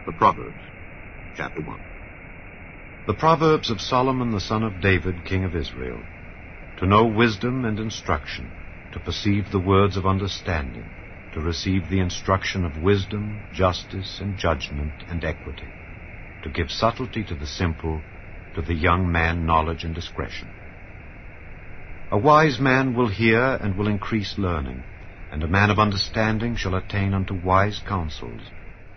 The Proverbs, chapter 1. The Proverbs of Solomon the son of David, king of Israel, to know wisdom and instruction, to perceive the words of understanding, to receive the instruction of wisdom, justice, and judgment, and equity, to give subtlety to the simple, to the young man knowledge and discretion. A wise man will hear and will increase learning, and a man of understanding shall attain unto wise counsels,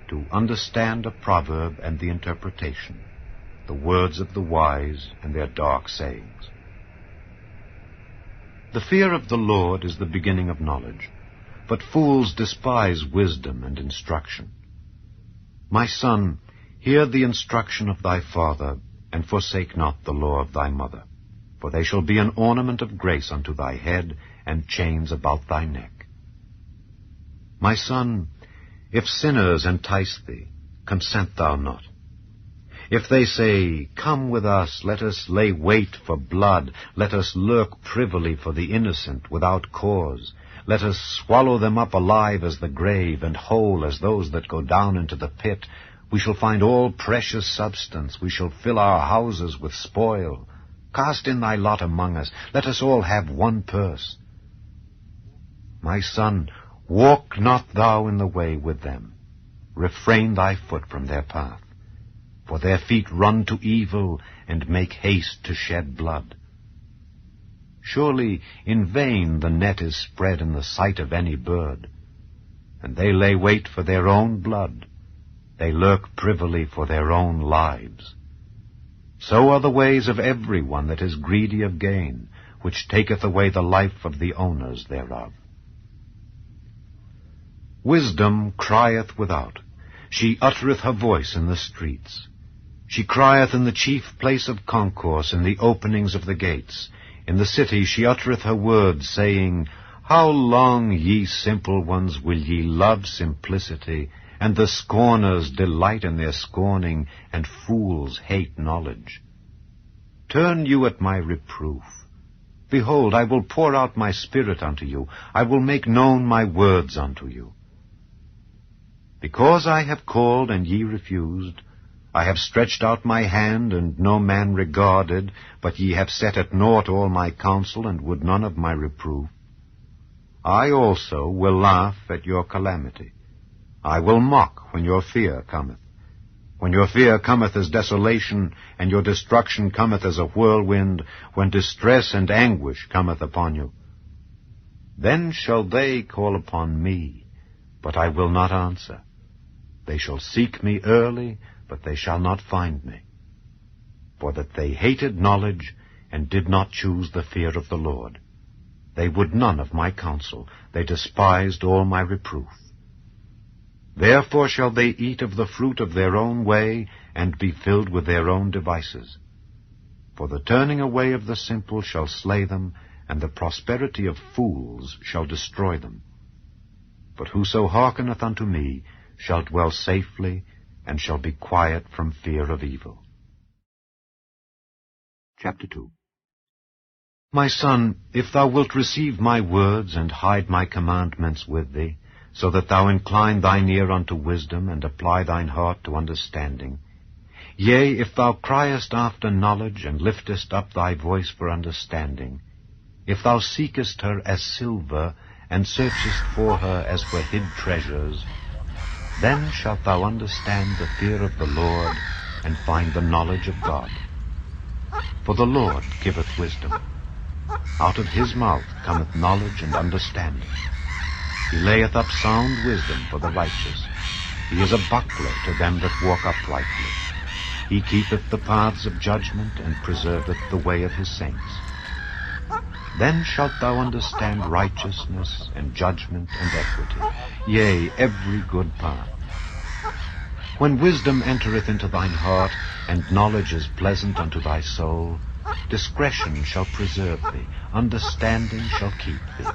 to understand a proverb and the interpretation, the words of the wise and their dark sayings. The fear of the Lord is the beginning of knowledge, but fools despise wisdom and instruction. My son, hear the instruction of thy father, and forsake not the law of thy mother, for they shall be an ornament of grace unto thy head, and chains about thy neck. My son, if sinners entice thee, consent thou not. If they say, Come with us, let us lay wait for blood, let us lurk privily for the innocent without cause, let us swallow them up alive as the grave, and whole as those that go down into the pit, we shall find all precious substance, we shall fill our houses with spoil. Cast in thy lot among us, let us all have one purse. My son, walk not thou in the way with them. Refrain thy foot from their path. For their feet run to evil, and make haste to shed blood. Surely in vain the net is spread in the sight of any bird, and they lay wait for their own blood. They lurk privily for their own lives. So are the ways of every one that is greedy of gain, which taketh away the life of the owners thereof. Wisdom crieth without, she uttereth her voice in the streets. She crieth in the chief place of concourse, in the openings of the gates. In the city she uttereth her words, saying, How long, ye simple ones, will ye love simplicity, and the scorners delight in their scorning, and fools hate knowledge? Turn you at my reproof. Behold, I will pour out my spirit unto you. I will make known my words unto you. Because I have called, and ye refused, I have stretched out my hand, and no man regarded, but ye have set at naught all my counsel, and would none of my reproof. I also will laugh at your calamity. I will mock when your fear cometh. When your fear cometh as desolation, and your destruction cometh as a whirlwind, when distress and anguish cometh upon you. Then shall they call upon me, but I will not answer. They shall seek me early, but they shall not find me. For that they hated knowledge, and did not choose the fear of the Lord. They would none of my counsel, they despised all my reproof. Therefore shall they eat of the fruit of their own way, and be filled with their own devices. For the turning away of the simple shall slay them, and the prosperity of fools shall destroy them. But whoso hearkeneth unto me shall dwell safely, and shall be quiet from fear of evil. Chapter 2. My son, if thou wilt receive my words, and hide my commandments with thee, so that thou incline thine ear unto wisdom, and apply thine heart to understanding, yea, if thou criest after knowledge, and liftest up thy voice for understanding, if thou seekest her as silver, and searchest for her as for hid treasures, then shalt thou understand the fear of the Lord, and find the knowledge of God. For the Lord giveth wisdom. Out of his mouth cometh knowledge and understanding. He layeth up sound wisdom for the righteous. He is a buckler to them that walk uprightly. He keepeth the paths of judgment, and preserveth the way of his saints. Then shalt thou understand righteousness, and judgment, and equity, yea, every good path. When wisdom entereth into thine heart, and knowledge is pleasant unto thy soul, discretion shall preserve thee, understanding shall keep thee,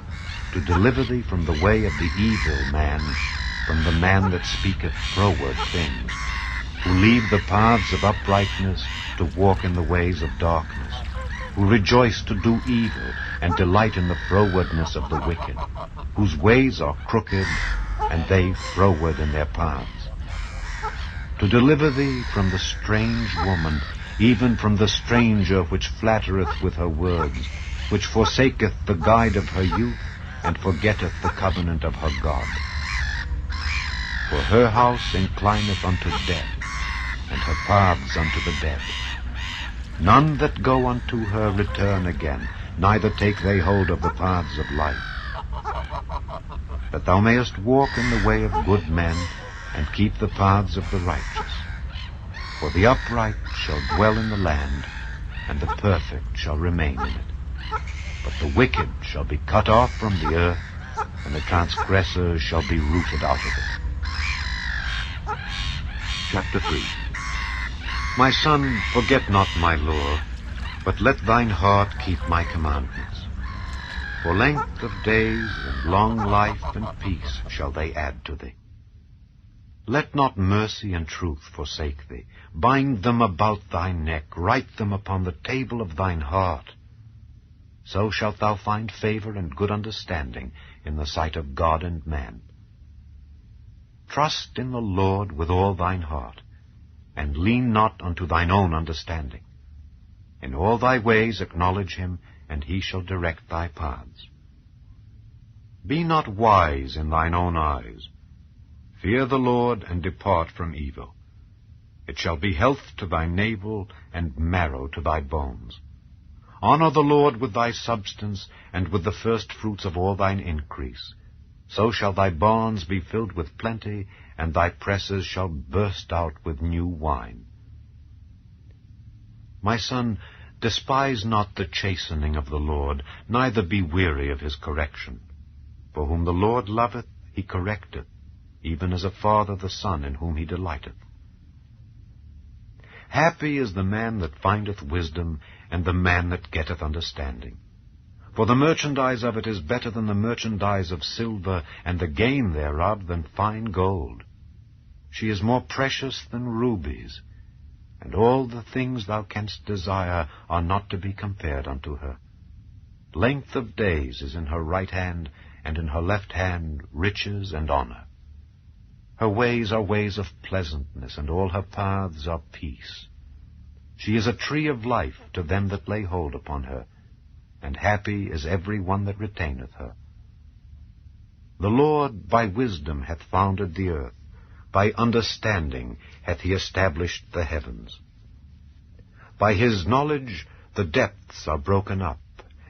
to deliver thee from the way of the evil man, from the man that speaketh froward things, who leave the paths of uprightness to walk in the ways of darkness, who rejoice to do evil, and delight in the frowardness of the wicked, whose ways are crooked, and they froward in their paths. to deliver thee from the strange woman, even from the stranger which flattereth with her words, which forsaketh the guide of her youth, and forgetteth the covenant of her God. For her house inclineth unto death, and her paths unto the dead. None that go unto her return again, neither take they hold of the paths of life. That thou mayest walk in the way of good men, and keep the paths of the righteous. For the upright shall dwell in the land, and the perfect shall remain in it. But the wicked shall be cut off from the earth, and the transgressors shall be rooted out of it. Chapter 3. My son, forget not my law, but let thine heart keep my commandments. For length of days and long life and peace shall they add to thee. Let not mercy and truth forsake thee. Bind them about thy neck, write them upon the table of thine heart. So shalt thou find favor and good understanding in the sight of God and man. Trust in the Lord with all thine heart, and lean not unto thine own understanding. In all thy ways acknowledge him, and he shall direct thy paths. Be not wise in thine own eyes. Fear the Lord, and depart from evil. It shall be health to thy navel, and marrow to thy bones. Honor the Lord with thy substance, and with the first fruits of all thine increase. So shall thy barns be filled with plenty, and thy presses shall burst out with new wine. My son, despise not the chastening of the Lord, neither be weary of his correction. For whom the Lord loveth, he correcteth, even as a father the son in whom he delighteth. Happy is the man that findeth wisdom, and the man that getteth understanding. For the merchandise of it is better than the merchandise of silver, and the gain thereof than fine gold. She is more precious than rubies, and all the things thou canst desire are not to be compared unto her. Length of days is in her right hand, and in her left hand riches and honor. Her ways are ways of pleasantness, and all her paths are peace. She is a tree of life to them that lay hold upon her, and happy is every one that retaineth her. The Lord by wisdom hath founded the earth, by understanding hath he established the heavens. By his knowledge the depths are broken up,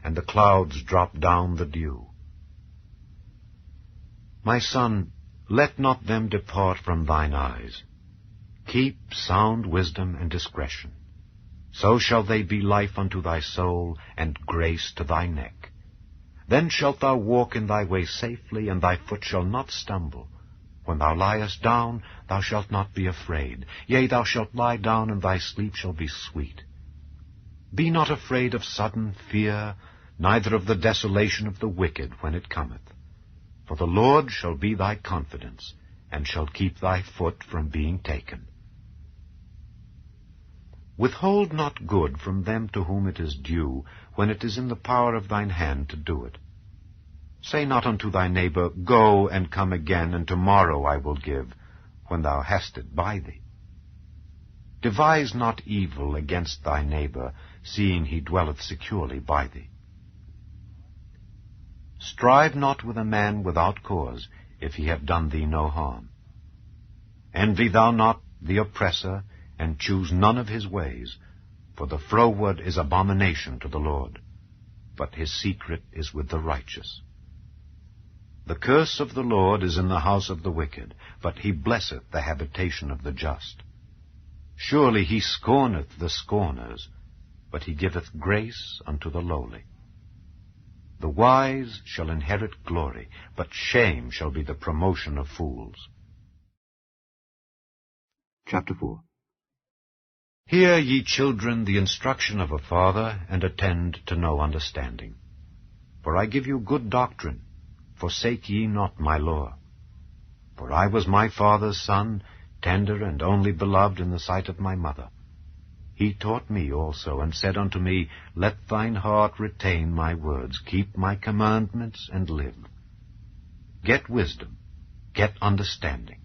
and the clouds drop down the dew. My son, let not them depart from thine eyes. Keep sound wisdom and discretion. So shall they be life unto thy soul, and grace to thy neck. Then shalt thou walk in thy way safely, and thy foot shall not stumble. When thou liest down, thou shalt not be afraid. Yea, thou shalt lie down, and thy sleep shall be sweet. Be not afraid of sudden fear, neither of the desolation of the wicked when it cometh. For the Lord shall be thy confidence, and shall keep thy foot from being taken. Withhold not good from them to whom it is due, when it is in the power of thine hand to do it. Say not unto thy neighbor, Go and come again, and tomorrow I will give, when thou hast it by thee. Devise not evil against thy neighbor, seeing he dwelleth securely by thee. Strive not with a man without cause, if he have done thee no harm. Envy thou not the oppressor, and choose none of his ways, for the froward is abomination to the Lord, but his secret is with the righteous. The curse of the Lord is in the house of the wicked, but he blesseth the habitation of the just. Surely he scorneth the scorners, but he giveth grace unto the lowly. The wise shall inherit glory, but shame shall be the promotion of fools. Chapter 4. Hear, ye children, the instruction of a father, and attend to no understanding. For I give you good doctrine, forsake ye not my law. For I was my father's son, tender and only beloved in the sight of my mother. He taught me also, and said unto me, Let thine heart retain my words, keep my commandments, and live. Get wisdom, get understanding.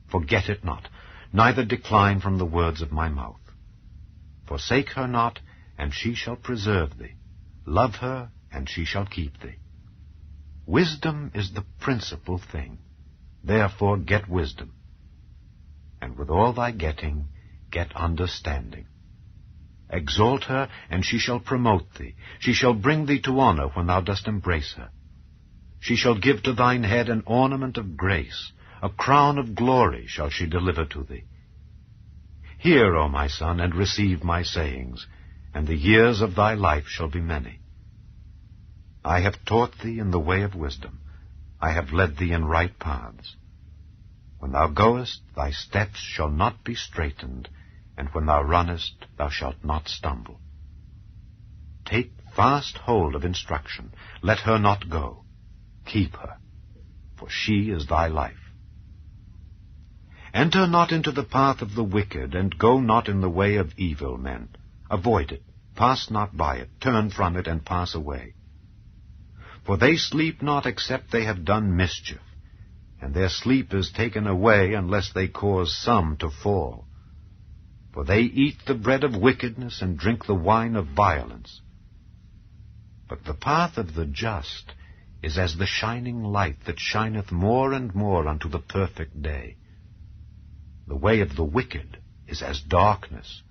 Forget it not, neither decline from the words of my mouth. Forsake her not, and she shall preserve thee. Love her, and she shall keep thee. Wisdom is the principal thing. Therefore get wisdom. And with all thy getting, get understanding. Exalt her, and she shall promote thee. She shall bring thee to honor when thou dost embrace her. She shall give to thine head an ornament of grace. A crown of glory shall she deliver to thee. Hear, O my son, and receive my sayings, and the years of thy life shall be many. I have taught thee in the way of wisdom. I have led thee in right paths. When thou goest, thy steps shall not be straitened, and when thou runnest, thou shalt not stumble. Take fast hold of instruction. Let her not go. Keep her, for she is thy life. Enter not into the path of the wicked, and go not in the way of evil men. Avoid it. Pass not by it. Turn from it, and pass away. For they sleep not except they have done mischief, and their sleep is taken away unless they cause some to fall. For they eat the bread of wickedness and drink the wine of violence. But the path of the just is as the shining light that shineth more and more unto the perfect day. The way of the wicked is as darkness.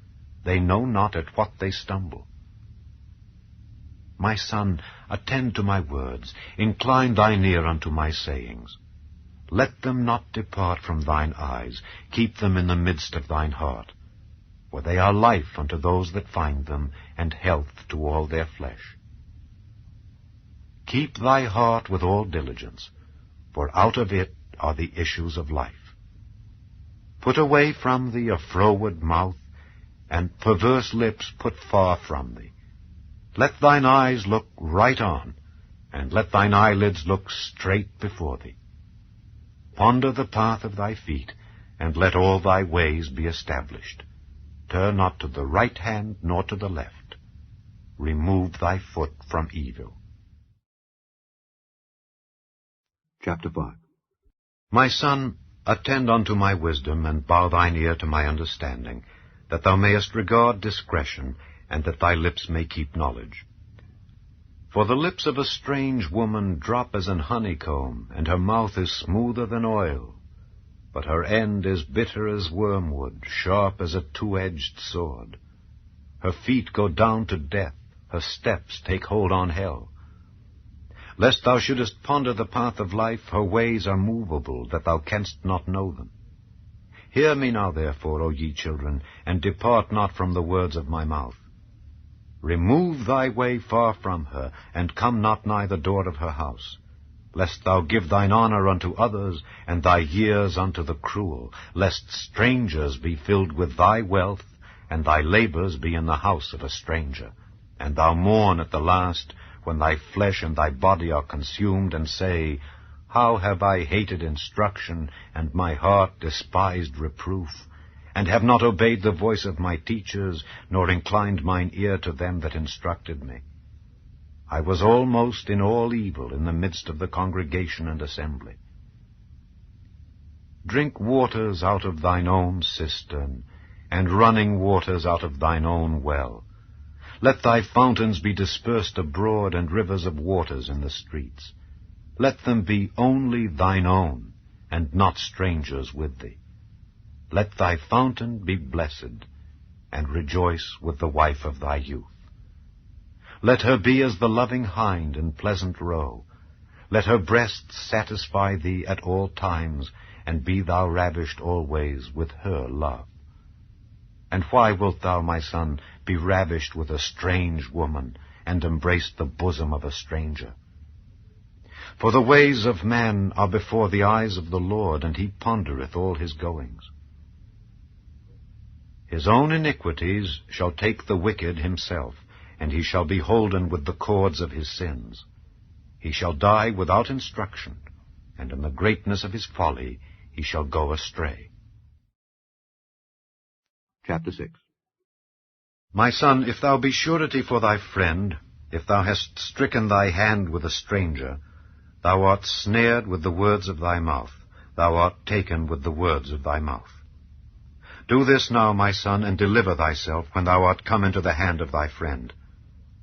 They know not at what they stumble. My son, attend to my words. Incline thine ear unto my sayings. Let them not depart from thine eyes. Keep them in the midst of thine heart. For they are life unto those that find them, and health to all their flesh. Keep thy heart with all diligence, for out of it are the issues of life. Put away from thee a froward mouth, and perverse lips put far from thee. Let thine eyes look right on, and let thine eyelids look straight before thee. Ponder the path of thy feet, and let all thy ways be established. Turn not to the right hand, nor to the left. Remove thy foot from evil. Chapter 5. My son, attend unto my wisdom, and bow thine ear to my understanding, that thou mayest regard discretion, and that thy lips may keep knowledge. For the lips of a strange woman drop as an honeycomb, and her mouth is smoother than oil. But her end is bitter as wormwood, sharp as a two-edged sword. Her feet go down to death, her steps take hold on hell. Lest thou shouldest ponder the path of life, her ways are movable, that thou canst not know them. Hear me now, therefore, O ye children, and depart not from the words of my mouth. Remove thy way far from her, and come not nigh the door of her house. Lest thou give thine honor unto others, and thy years unto the cruel, lest strangers be filled with thy wealth, and thy labors be in the house of a stranger, and thou mourn at the last, when thy flesh and thy body are consumed, and say, How have I hated instruction, and my heart despised reproof, and have not obeyed the voice of my teachers, nor inclined mine ear to them that instructed me. I was almost in all evil in the midst of the congregation and assembly. Drink waters out of thine own cistern, and running waters out of thine own well. Let thy fountains be dispersed abroad, and rivers of waters in the streets. Let them be only thine own, and not strangers with thee. Let thy fountain be blessed, and rejoice with the wife of thy youth. Let her be as the loving hind in pleasant roe. Let her breasts satisfy thee at all times, and be thou ravished always with her love. And why wilt thou, my son, be ravished with a strange woman, and embrace the bosom of a stranger? For the ways of man are before the eyes of the Lord, and he pondereth all his goings. His own iniquities shall take the wicked himself, and he shall be holden with the cords of his sins. He shall die without instruction, and in the greatness of his folly he shall go astray. Chapter 6. My son, if thou be surety for thy friend, if thou hast stricken thy hand with a stranger, thou art snared with the words of thy mouth, thou art taken with the words of thy mouth. Do this now, my son, and deliver thyself when thou art come into the hand of thy friend.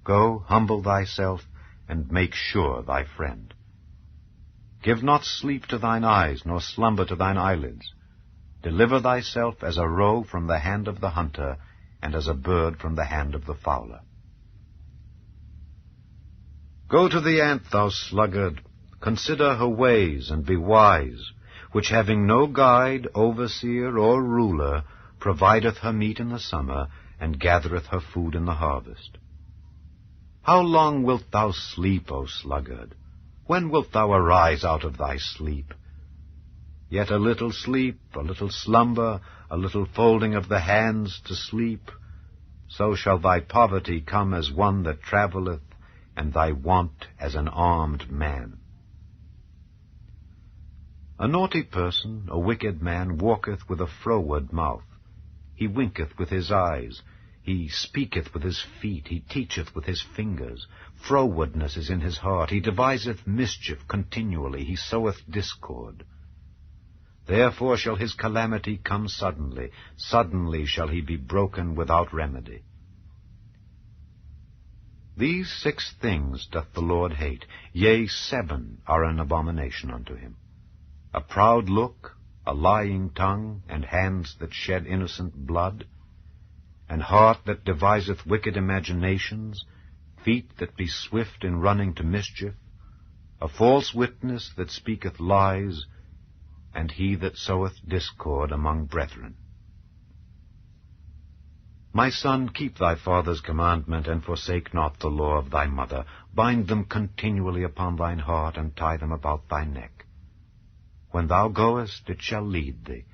Go, humble thyself, and make sure thy friend. Give not sleep to thine eyes, nor slumber to thine eyelids. Deliver thyself as a roe from the hand of the hunter, and as a bird from the hand of the fowler. Go to the ant, thou sluggard, consider her ways, and be wise, which having no guide, overseer, or ruler, provideth her meat in the summer, and gathereth her food in the harvest. How long wilt thou sleep, O sluggard? When wilt thou arise out of thy sleep? Yet a little sleep, a little slumber, a little folding of the hands to sleep, so shall thy poverty come as one that travelleth, and thy want as an armed man. A naughty person, a wicked man, walketh with a froward mouth. He winketh with his eyes, he speaketh with his feet, he teacheth with his fingers. Frowardness is in his heart, he deviseth mischief continually, he soweth discord. Therefore shall his calamity come suddenly, suddenly shall he be broken without remedy. These 6 things doth the Lord hate, yea, 7 are an abomination unto him: a proud look, a lying tongue, and hands that shed innocent blood, an heart that deviseth wicked imaginations, feet that be swift in running to mischief, a false witness that speaketh lies, and he that soweth discord among brethren. My son, keep thy father's commandment, and forsake not the law of thy mother. Bind them continually upon thine heart, and tie them about thy neck. When thou goest, it shall lead thee.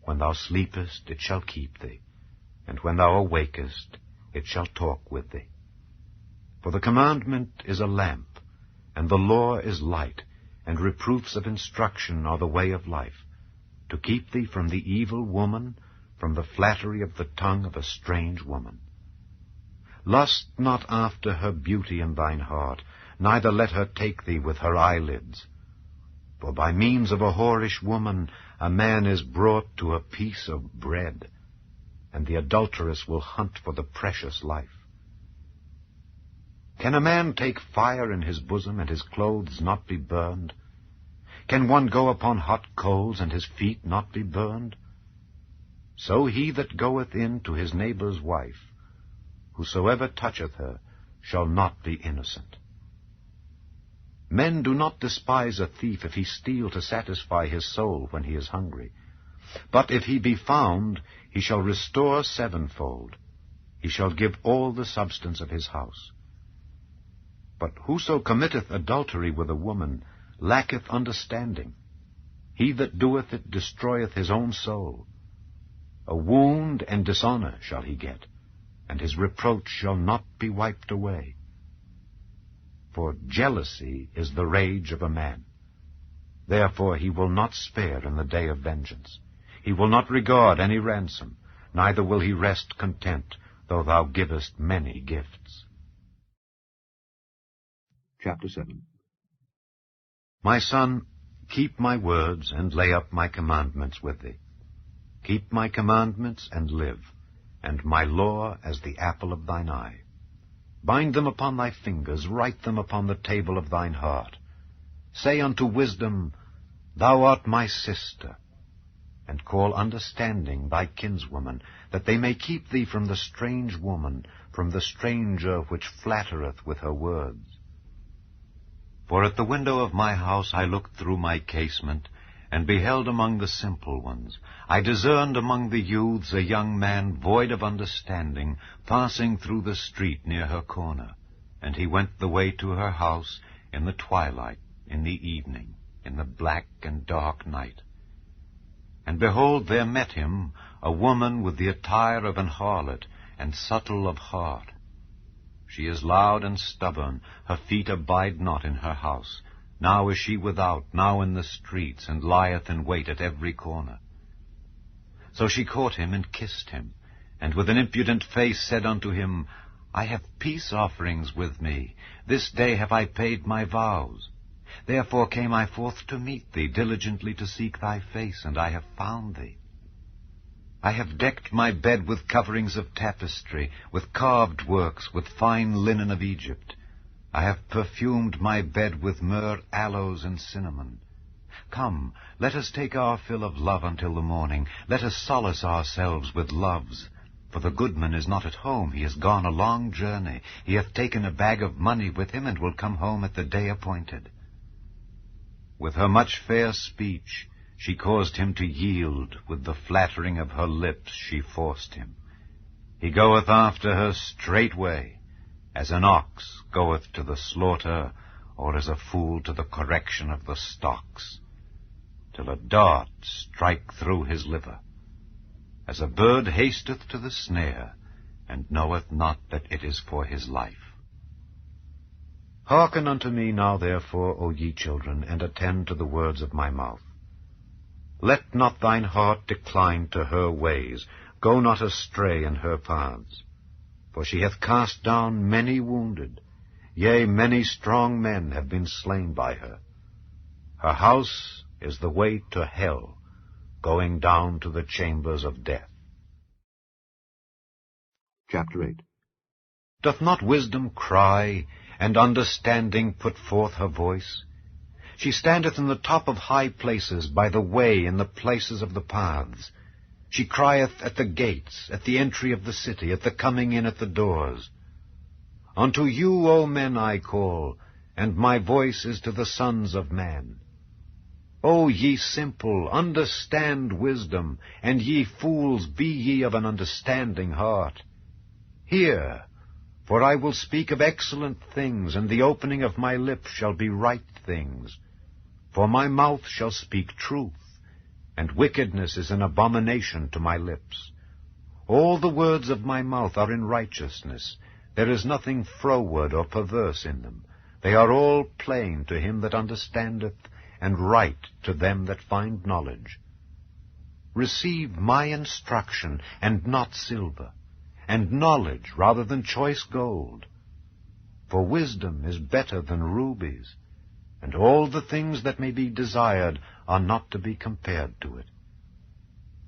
When thou sleepest, it shall keep thee. And when thou awakest, it shall talk with thee. For the commandment is a lamp, and the law is light, and reproofs of instruction are the way of life, to keep thee from the evil woman, from the flattery of the tongue of a strange woman. Lust not after her beauty in thine heart, neither let her take thee with her eyelids. For by means of a whorish woman a man is brought to a piece of bread, and the adulteress will hunt for the precious life. Can a man take fire in his bosom, and his clothes not be burned? Can one go upon hot coals, and his feet not be burned? So he that goeth in to his neighbor's wife, whosoever toucheth her, shall not be innocent. Men do not despise a thief if he steal to satisfy his soul when he is hungry. But if he be found, he shall restore 7-fold. He shall give all the substance of his house. But whoso committeth adultery with a woman lacketh understanding. He that doeth it destroyeth his own soul. A wound and dishonor shall he get, and his reproach shall not be wiped away. For jealousy is the rage of a man. Therefore he will not spare in the day of vengeance. He will not regard any ransom, neither will he rest content, though thou givest many gifts. Chapter 7. My son, keep my words, and lay up my commandments with thee. Keep my commandments, and live, and my law as the apple of thine eye. Bind them upon thy fingers, write them upon the table of thine heart. Say unto wisdom, Thou art my sister, and call understanding thy kinswoman, that they may keep thee from the strange woman, from the stranger which flattereth with her words. For at the window of my house I looked through my casement, and beheld among the simple ones. I discerned among the youths a young man void of understanding, passing through the street near her corner. And he went the way to her house in the twilight, in the evening, in the black and dark night. And behold, there met him a woman with the attire of an harlot, and subtle of heart. She is loud and stubborn, her feet abide not in her house. Now is she without, now in the streets, and lieth in wait at every corner. So she caught him and kissed him, and with an impudent face said unto him, I have peace offerings with me. This day have I paid my vows. Therefore came I forth to meet thee, diligently to seek thy face, and I have found thee. I have decked my bed with coverings of tapestry, with carved works, with fine linen of Egypt. I have perfumed my bed with myrrh, aloes, and cinnamon. Come, let us take our fill of love until the morning. Let us solace ourselves with loves. For the goodman is not at home. He has gone a long journey. He hath taken a bag of money with him, and will come home at the day appointed. With her much fair speech she caused him to yield. With the flattering of her lips she forced him. He goeth after her straightway, as an ox goeth to the slaughter, or as a fool to the correction of the stocks, till a dart strike through his liver. As a bird hasteth to the snare, and knoweth not that it is for his life. Hearken unto me now, therefore, O ye children, and attend to the words of my mouth. Let not thine heart decline to her ways. Go not astray in her paths. For she hath cast down many wounded. Yea, many strong men have been slain by her. Her house is the way to hell, going down to the chambers of death. Chapter 8. Doth not wisdom cry, and understanding put forth her voice? She standeth in the top of high places, by the way, in the places of the paths. She crieth at the gates, at the entry of the city, at the coming in at the doors. Unto you, O men, I call, and my voice is to the sons of man. O ye simple, understand wisdom, and ye fools, be ye of an understanding heart. Hear, for I will speak of excellent things, and the opening of my lips shall be right things. For my mouth shall speak truth, and wickedness is an abomination to my lips. All the words of my mouth are in righteousness. There is nothing froward or perverse in them. They are all plain to him that understandeth, and right to them that find knowledge. Receive my instruction, and not silver, and knowledge rather than choice gold. For wisdom is better than rubies, and all the things that may be desired are not to be compared to it.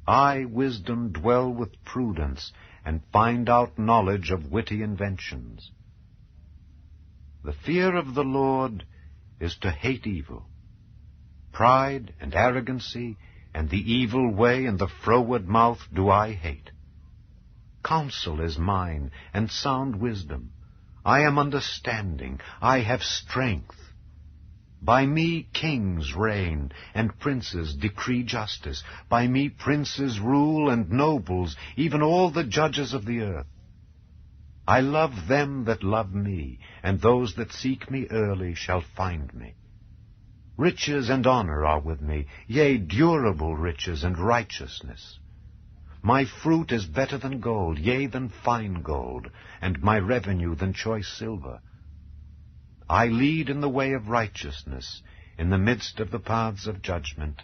I, wisdom, dwell with prudence, and find out knowledge of witty inventions. The fear of the Lord is to hate evil. Pride and arrogancy, and the evil way, and the froward mouth do I hate. Counsel is mine, and sound wisdom. I am understanding, I have strength. By me kings reign, and princes decree justice. By me princes rule, and nobles, even all the judges of the earth. I love them that love me, and those that seek me early shall find me. Riches and honor are with me, yea, durable riches and righteousness. My fruit is better than gold, yea, than fine gold, and my revenue than choice silver. I lead in the way of righteousness, in the midst of the paths of judgment,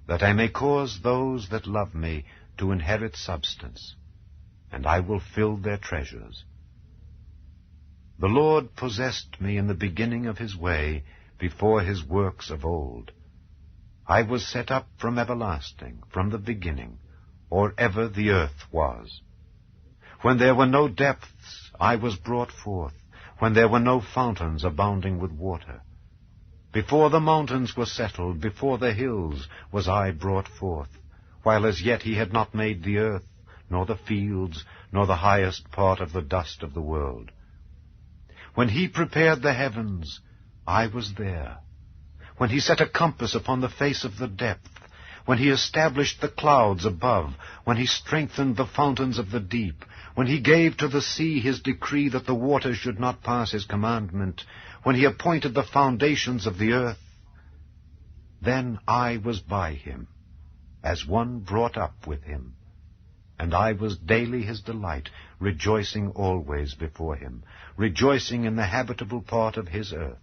that I may cause those that love me to inherit substance, and I will fill their treasures. The Lord possessed me in the beginning of his way, before his works of old. I was set up from everlasting, from the beginning, or ever the earth was. When there were no depths, I was brought forth, when there were no fountains abounding with water. Before the mountains were settled, before the hills was I brought forth, while as yet he had not made the earth, nor the fields, nor the highest part of the dust of the world. When he prepared the heavens, I was there. When he set a compass upon the face of the depth, when he established the clouds above, when he strengthened the fountains of the deep, when he gave to the sea his decree that the waters should not pass his commandment, when he appointed the foundations of the earth, then I was by him, as one brought up with him. And I was daily his delight, rejoicing always before him, rejoicing in the habitable part of his earth.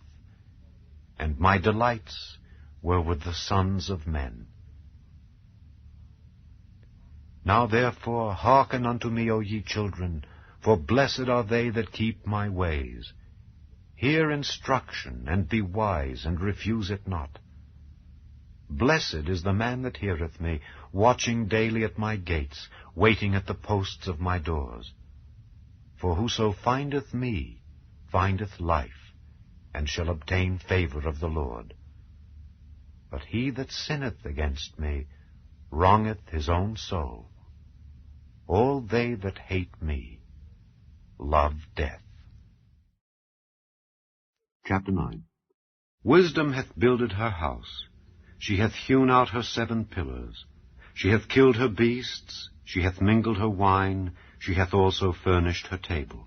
And my delights were with the sons of men. Now therefore hearken unto me, O ye children, for blessed are they that keep my ways. Hear instruction, and be wise, and refuse it not. Blessed is the man that heareth me, watching daily at my gates, waiting at the posts of my doors. For whoso findeth me findeth life, and shall obtain favor of the Lord. But he that sinneth against me wrongeth his own soul. All they that hate me love death. Chapter 9. Wisdom hath builded her house. She hath hewn out her 7 pillars. She hath killed her beasts. She hath mingled her wine. She hath also furnished her table.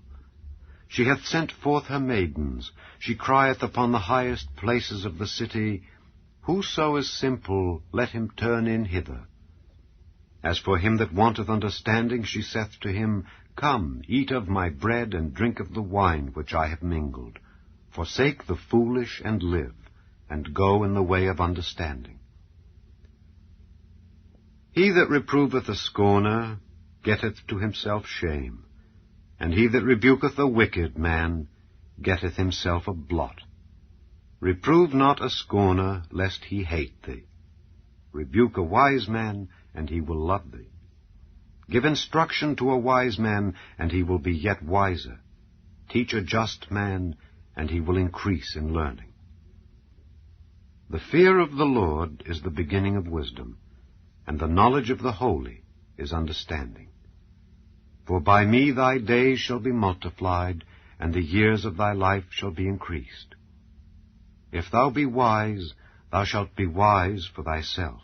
She hath sent forth her maidens. She crieth upon the highest places of the city, Whoso is simple, let him turn in hither. As for him that wanteth understanding, she saith to him, Come, eat of my bread, and drink of the wine which I have mingled. Forsake the foolish, and live, and go in the way of understanding. He that reproveth a scorner getteth to himself shame, and he that rebuketh a wicked man getteth himself a blot. Reprove not a scorner, lest he hate thee. Rebuke a wise man, and he will love thee. Give instruction to a wise man, and he will be yet wiser. Teach a just man, and he will increase in learning. The fear of the Lord is the beginning of wisdom, and the knowledge of the holy is understanding. For by me thy days shall be multiplied, and the years of thy life shall be increased. If thou be wise, thou shalt be wise for thyself.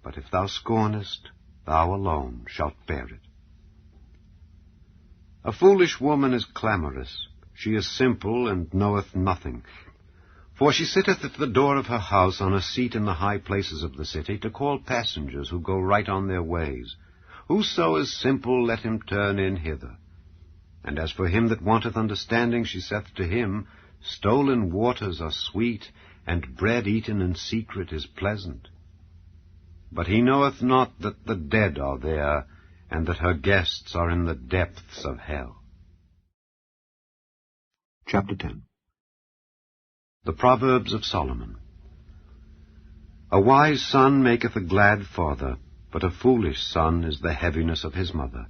But if thou scornest, thou alone shalt bear it. A foolish woman is clamorous. She is simple, and knoweth nothing. For she sitteth at the door of her house on a seat in the high places of the city, to call passengers who go right on their ways. Whoso is simple, let him turn in hither. And as for him that wanteth understanding, she saith to him, Stolen waters are sweet, and bread eaten in secret is pleasant. But he knoweth not that the dead are there, and that her guests are in the depths of hell. Chapter 10. The Proverbs of Solomon. A wise son maketh a glad father, but a foolish son is the heaviness of his mother.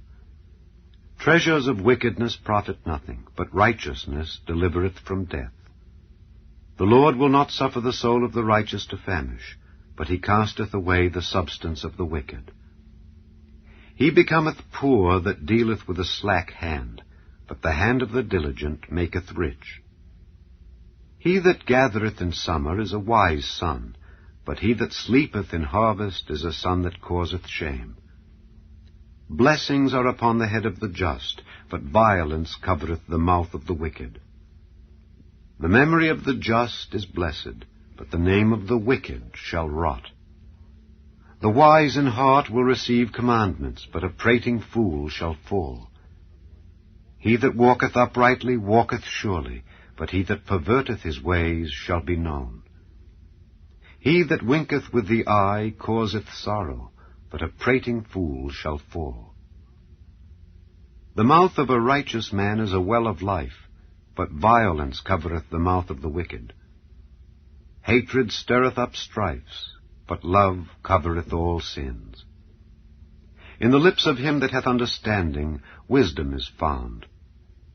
Treasures of wickedness profit nothing, but righteousness delivereth from death. The Lord will not suffer the soul of the righteous to famish, but he casteth away the substance of the wicked. He becometh poor that dealeth with a slack hand, but the hand of the diligent maketh rich. He that gathereth in summer is a wise son, but he that sleepeth in harvest is a son that causeth shame. Blessings are upon the head of the just, but violence covereth the mouth of the wicked. The memory of the just is blessed, but the name of the wicked shall rot. The wise in heart will receive commandments, but a prating fool shall fall. He that walketh uprightly walketh surely, but he that perverteth his ways shall be known. He that winketh with the eye causeth sorrow, but a prating fool shall fall. The mouth of a righteous man is a well of life, but violence covereth the mouth of the wicked. Hatred stirreth up strifes, but love covereth all sins. In the lips of him that hath understanding wisdom is found,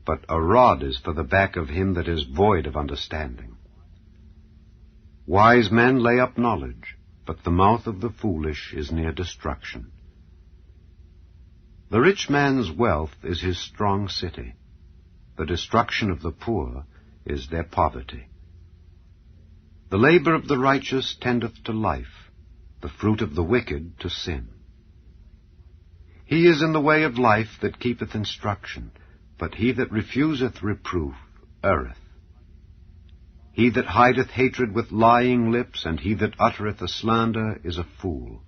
but a rod is for the back of him that is void of understanding. Wise men lay up knowledge, but the mouth of the foolish is near destruction. The rich man's wealth is his strong city. The destruction of the poor is their poverty. The labor of the righteous tendeth to life, the fruit of the wicked to sin. He is in the way of life that keepeth instruction, but he that refuseth reproof erreth. He that hideth hatred with lying lips, and he that uttereth a slander, is a fool.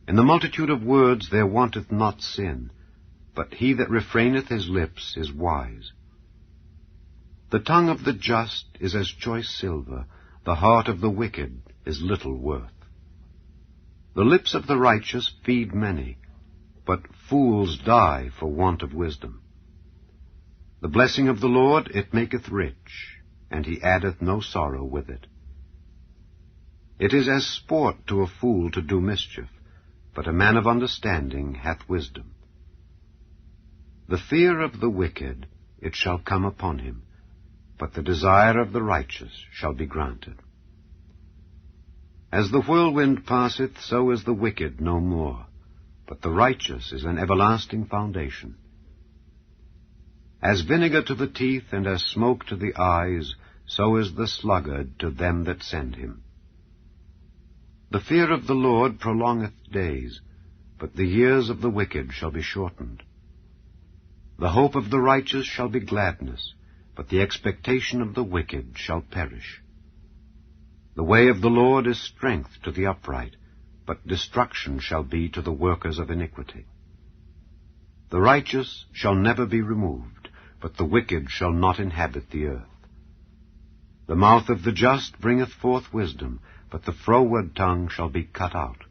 In the multitude of words there wanteth not sin, but he that refraineth his lips is wise. The tongue of the just is as choice silver, the heart of the wicked is little worth. The lips of the righteous feed many, but fools die for want of wisdom. The blessing of the Lord, it maketh rich, and he addeth no sorrow with it. It is as sport to a fool to do mischief, but a man of understanding hath wisdom. The fear of the wicked, it shall come upon him, but the desire of the righteous shall be granted. As the whirlwind passeth, so is the wicked no more, but the righteous is an everlasting foundation. As vinegar to the teeth, and as smoke to the eyes, so is the sluggard to them that send him. The fear of the Lord prolongeth days, but the years of the wicked shall be shortened. The hope of the righteous shall be gladness, but the expectation of the wicked shall perish. The way of the Lord is strength to the upright, but destruction shall be to the workers of iniquity. The righteous shall never be removed, but the wicked shall not inhabit the earth. The mouth of the just bringeth forth wisdom, but the froward tongue shall be cut out.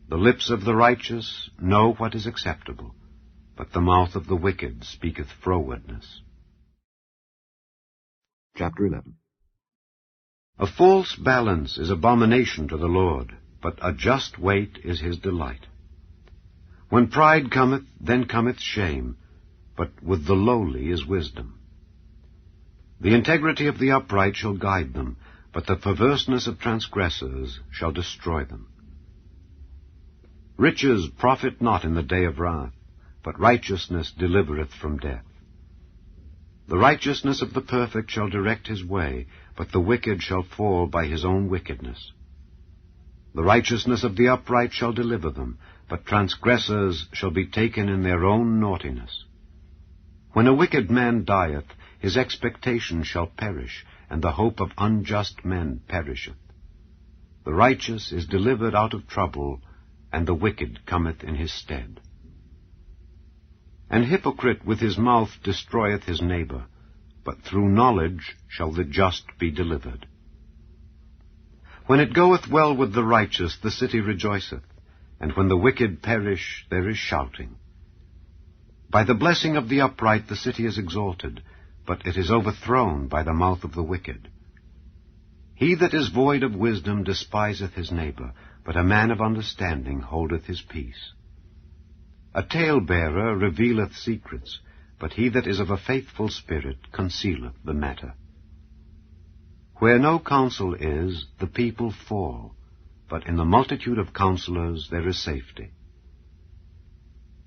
The lips of the righteous know what is acceptable, but the mouth of the wicked speaketh frowardness. Chapter 11. A false balance is abomination to the Lord, but a just weight is his delight. When pride cometh, then cometh shame, but with the lowly is wisdom. The integrity of the upright shall guide them, but the perverseness of transgressors shall destroy them. Riches profit not in the day of wrath, but righteousness delivereth from death. The righteousness of the perfect shall direct his way, but the wicked shall fall by his own wickedness. The righteousness of the upright shall deliver them, but transgressors shall be taken in their own naughtiness. When a wicked man dieth, his expectation shall perish, and the hope of unjust men perisheth. The righteous is delivered out of trouble, and the wicked cometh in his stead. An hypocrite with his mouth destroyeth his neighbor, but through knowledge shall the just be delivered. When it goeth well with the righteous, the city rejoiceth, and when the wicked perish, there is shouting. By the blessing of the upright the city is exalted, but it is overthrown by the mouth of the wicked. He that is void of wisdom despiseth his neighbor, but a man of understanding holdeth his peace. A talebearer revealeth secrets, but he that is of a faithful spirit concealeth the matter. Where no counsel is, the people fall, but in the multitude of counselors there is safety.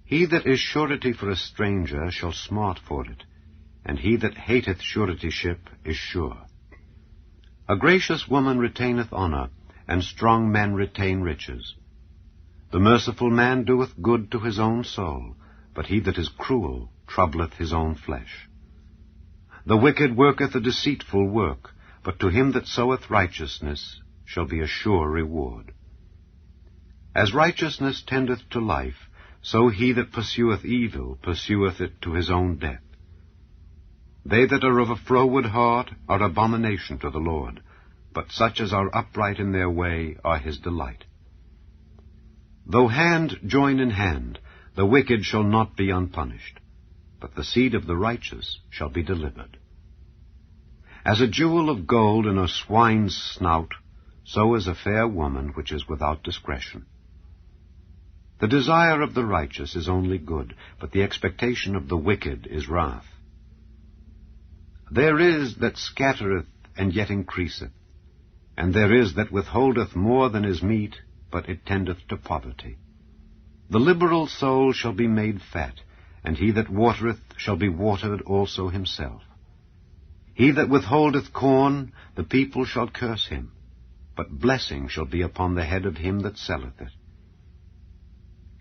He that is surety for a stranger shall smart for it, and he that hateth suretyship is sure. A gracious woman retaineth honor, and strong men retain riches. The merciful man doeth good to his own soul, but he that is cruel troubleth his own flesh. The wicked worketh a deceitful work, but to him that soweth righteousness shall be a sure reward. As righteousness tendeth to life, so he that pursueth evil pursueth it to his own death. They that are of a froward heart are abomination to the Lord, but such as are upright in their way are his delight. Though hand join in hand, the wicked shall not be unpunished, but the seed of the righteous shall be delivered. As a jewel of gold in a swine's snout, so is a fair woman which is without discretion. The desire of the righteous is only good, but the expectation of the wicked is wrath. There is that scattereth and yet increaseth, and there is that withholdeth more than is meet, but it tendeth to poverty. The liberal soul shall be made fat, and he that watereth shall be watered also himself. He that withholdeth corn, the people shall curse him, but blessing shall be upon the head of him that selleth it.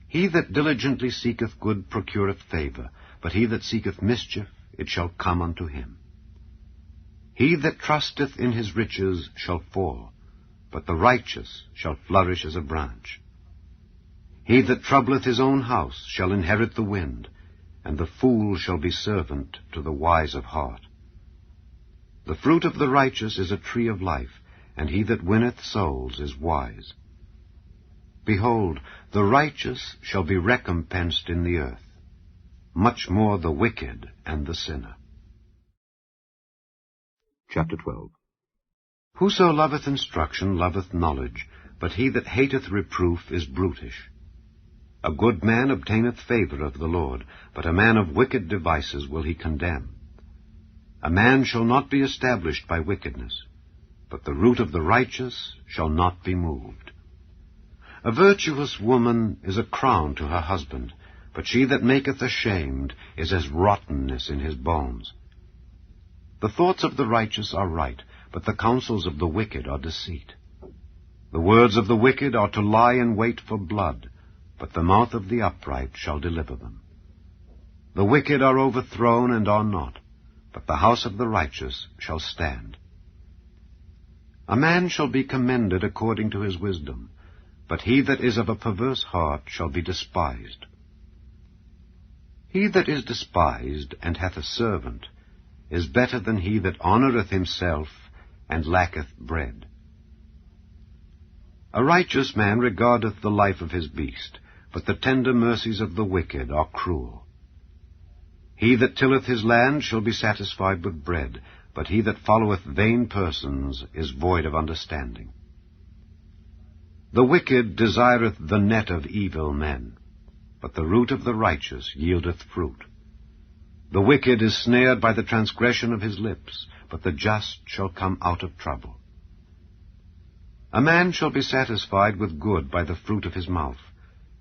He that diligently seeketh good procureth favor, but he that seeketh mischief, it shall come unto him. He that trusteth in his riches shall fall, but the righteous shall flourish as a branch. He that troubleth his own house shall inherit the wind, and the fool shall be servant to the wise of heart. The fruit of the righteous is a tree of life, and he that winneth souls is wise. Behold, the righteous shall be recompensed in the earth, much more the wicked and the sinner. Chapter 12. Whoso loveth instruction loveth knowledge, but he that hateth reproof is brutish. A good man obtaineth favour of the Lord, but a man of wicked devices will he condemn. A man shall not be established by wickedness, but the root of the righteous shall not be moved. A virtuous woman is a crown to her husband, but she that maketh ashamed is as rottenness in his bones. The thoughts of the righteous are right, but the counsels of the wicked are deceit. The words of the wicked are to lie in wait for blood, but the mouth of the upright shall deliver them. The wicked are overthrown and are not, but the house of the righteous shall stand. A man shall be commended according to his wisdom, but he that is of a perverse heart shall be despised. He that is despised and hath a servant is better than he that honoureth himself and lacketh bread. A righteous man regardeth the life of his beast, but the tender mercies of the wicked are cruel. He that tilleth his land shall be satisfied with bread, but he that followeth vain persons is void of understanding. The wicked desireth the net of evil men, but the root of the righteous yieldeth fruit. The wicked is snared by the transgression of his lips, but the just shall come out of trouble. A man shall be satisfied with good by the fruit of his mouth,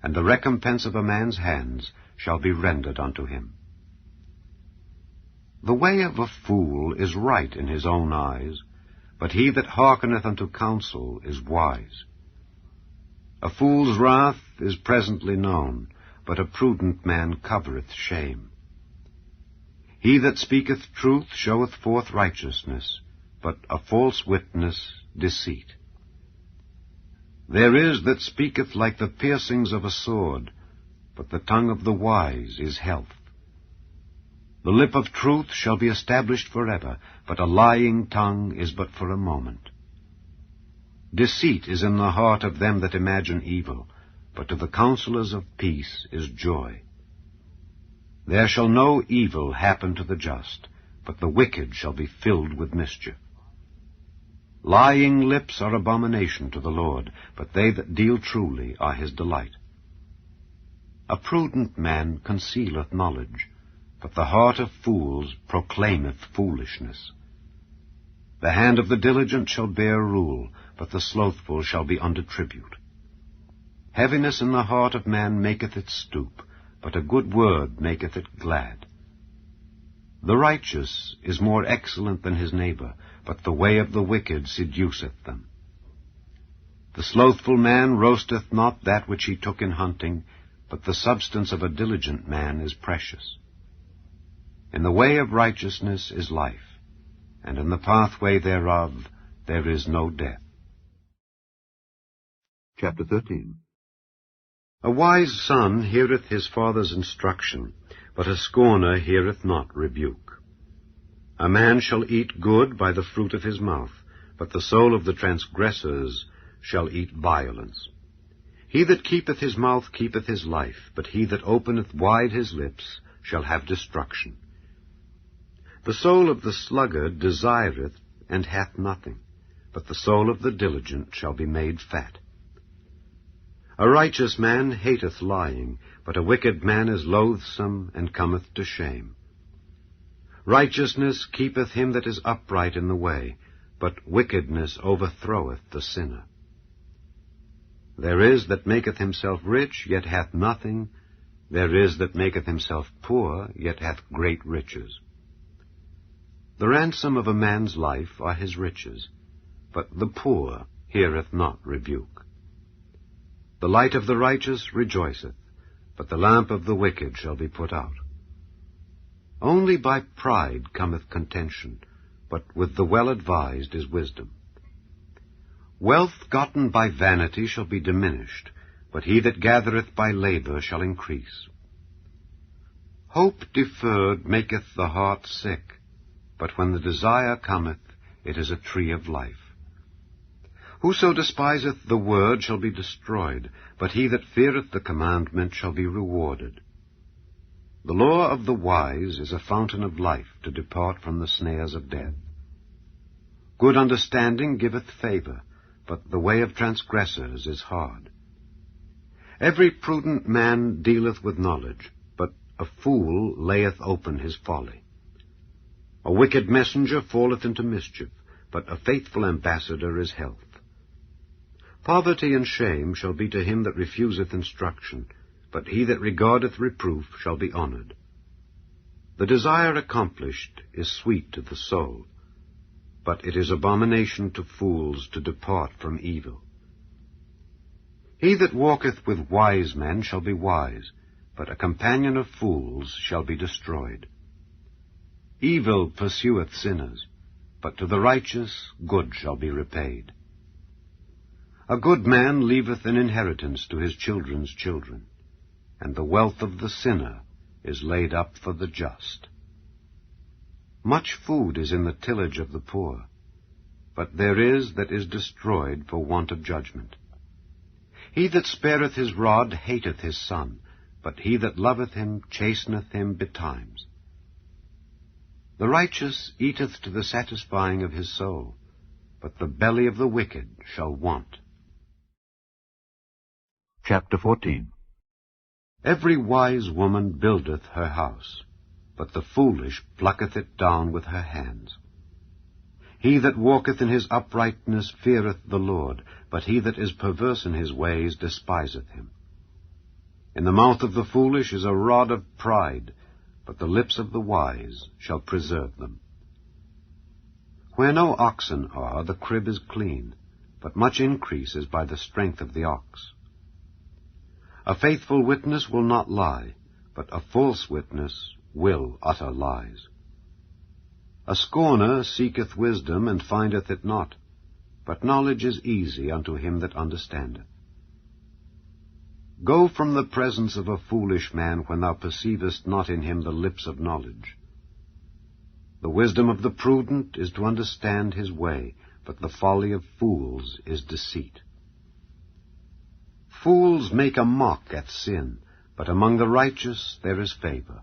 and the recompense of a man's hands shall be rendered unto him. The way of a fool is right in his own eyes, but he that hearkeneth unto counsel is wise. A fool's wrath is presently known, but a prudent man covereth shame. He that speaketh truth showeth forth righteousness, but a false witness deceit. There is that speaketh like the piercings of a sword, but the tongue of the wise is health. The lip of truth shall be established forever, but a lying tongue is but for a moment. Deceit is in the heart of them that imagine evil, but to the counselors of peace is joy. There shall no evil happen to the just, but the wicked shall be filled with mischief. Lying lips are abomination to the Lord, but they that deal truly are his delight. A prudent man concealeth knowledge, but the heart of fools proclaimeth foolishness. The hand of the diligent shall bear rule, but the slothful shall be under tribute. Heaviness in the heart of man maketh it stoop, but a good word maketh it glad. The righteous is more excellent than his neighbor, but the way of the wicked seduceth them. The slothful man roasteth not that which he took in hunting, but the substance of a diligent man is precious. In the way of righteousness is life, and in the pathway thereof there is no death. Chapter 13. A wise son heareth his father's instruction, but a scorner heareth not rebuke. A man shall eat good by the fruit of his mouth, but the soul of the transgressors shall eat violence. He that keepeth his mouth keepeth his life, but he that openeth wide his lips shall have destruction. The soul of the sluggard desireth and hath nothing, but the soul of the diligent shall be made fat. A righteous man hateth lying, but a wicked man is loathsome and cometh to shame. Righteousness keepeth him that is upright in the way, but wickedness overthroweth the sinner. There is that maketh himself rich, yet hath nothing. There is that maketh himself poor, yet hath great riches. The ransom of a man's life are his riches, but the poor heareth not rebuke. The light of the righteous rejoiceth, but the lamp of the wicked shall be put out. Only by pride cometh contention, but with the well-advised is wisdom. Wealth gotten by vanity shall be diminished, but he that gathereth by labor shall increase. Hope deferred maketh the heart sick, but when the desire cometh, it is a tree of life. Whoso despiseth the word shall be destroyed, but he that feareth the commandment shall be rewarded. The law of the wise is a fountain of life to depart from the snares of death. Good understanding giveth favor, but the way of transgressors is hard. Every prudent man dealeth with knowledge, but a fool layeth open his folly. A wicked messenger falleth into mischief, but a faithful ambassador is health. Poverty and shame shall be to him that refuseth instruction, but he that regardeth reproof shall be honored. The desire accomplished is sweet to the soul, but it is abomination to fools to depart from evil. He that walketh with wise men shall be wise, but a companion of fools shall be destroyed. Evil pursueth sinners, but to the righteous good shall be repaid. A good man leaveth an inheritance to his children's children, and the wealth of the sinner is laid up for the just. Much food is in the tillage of the poor, but there is that is destroyed for want of judgment. He that spareth his rod hateth his son, but he that loveth him chasteneth him betimes. The righteous eateth to the satisfying of his soul, but the belly of the wicked shall want. Chapter 14. Every wise woman buildeth her house, but the foolish plucketh it down with her hands. He that walketh in his uprightness feareth the Lord, but he that is perverse in his ways despiseth him. In the mouth of the foolish is a rod of pride, but the lips of the wise shall preserve them. Where no oxen are, the crib is clean, but much increase is by the strength of the ox. A faithful witness will not lie, but a false witness will utter lies. A scorner seeketh wisdom, and findeth it not, but knowledge is easy unto him that understandeth. Go from the presence of a foolish man when thou perceivest not in him the lips of knowledge. The wisdom of the prudent is to understand his way, but the folly of fools is deceit. Fools make a mock at sin, but among the righteous there is favor.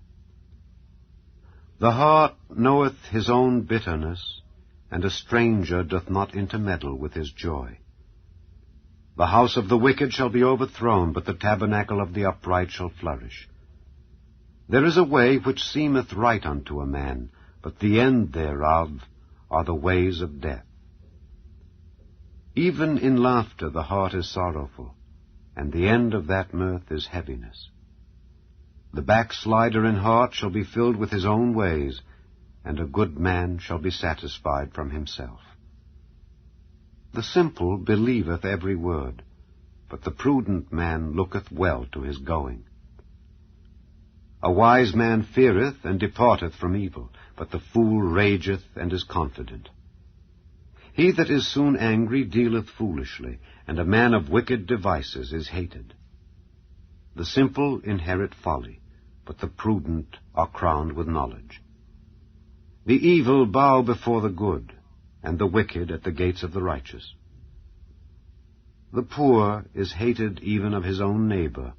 The heart knoweth his own bitterness, and a stranger doth not intermeddle with his joy. The house of the wicked shall be overthrown, but the tabernacle of the upright shall flourish. There is a way which seemeth right unto a man, but the end thereof are the ways of death. Even in laughter the heart is sorrowful, and the end of that mirth is heaviness. The backslider in heart shall be filled with his own ways, and a good man shall be satisfied from himself. The simple believeth every word, but the prudent man looketh well to his going. A wise man feareth and departeth from evil, but the fool rageth and is confident. He that is soon angry dealeth foolishly, and a man of wicked devices is hated. The simple inherit folly, but the prudent are crowned with knowledge. The evil bow before the good, and the wicked at the gates of the righteous. The poor is hated even of his own neighbor,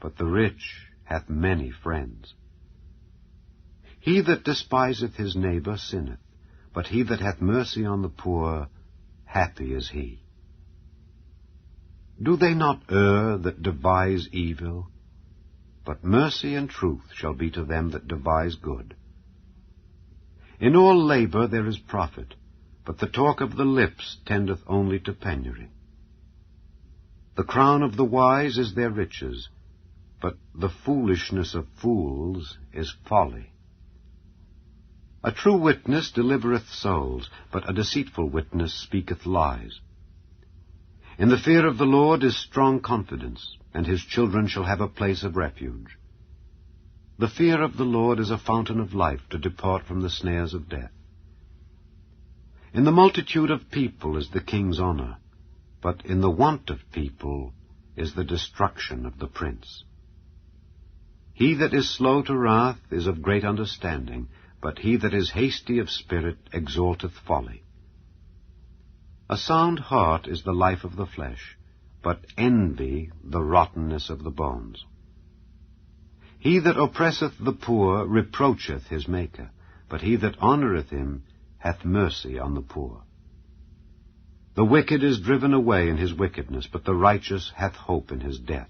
but the rich hath many friends. He that despiseth his neighbor sinneth, but he that hath mercy on the poor, happy is he. Do they not err that devise evil? But mercy and truth shall be to them that devise good. In all labor there is profit, but the talk of the lips tendeth only to penury. The crown of the wise is their riches, but the foolishness of fools is folly. A true witness delivereth souls, but a deceitful witness speaketh lies. In the fear of the Lord is strong confidence, and his children shall have a place of refuge. The fear of the Lord is a fountain of life to depart from the snares of death. In the multitude of people is the king's honor, but in the want of people is the destruction of the prince. He that is slow to wrath is of great understanding, but he that is hasty of spirit exalteth folly. A sound heart is the life of the flesh, but envy the rottenness of the bones. He that oppresseth the poor reproacheth his Maker, but he that honoureth him hath mercy on the poor. The wicked is driven away in his wickedness, but the righteous hath hope in his death.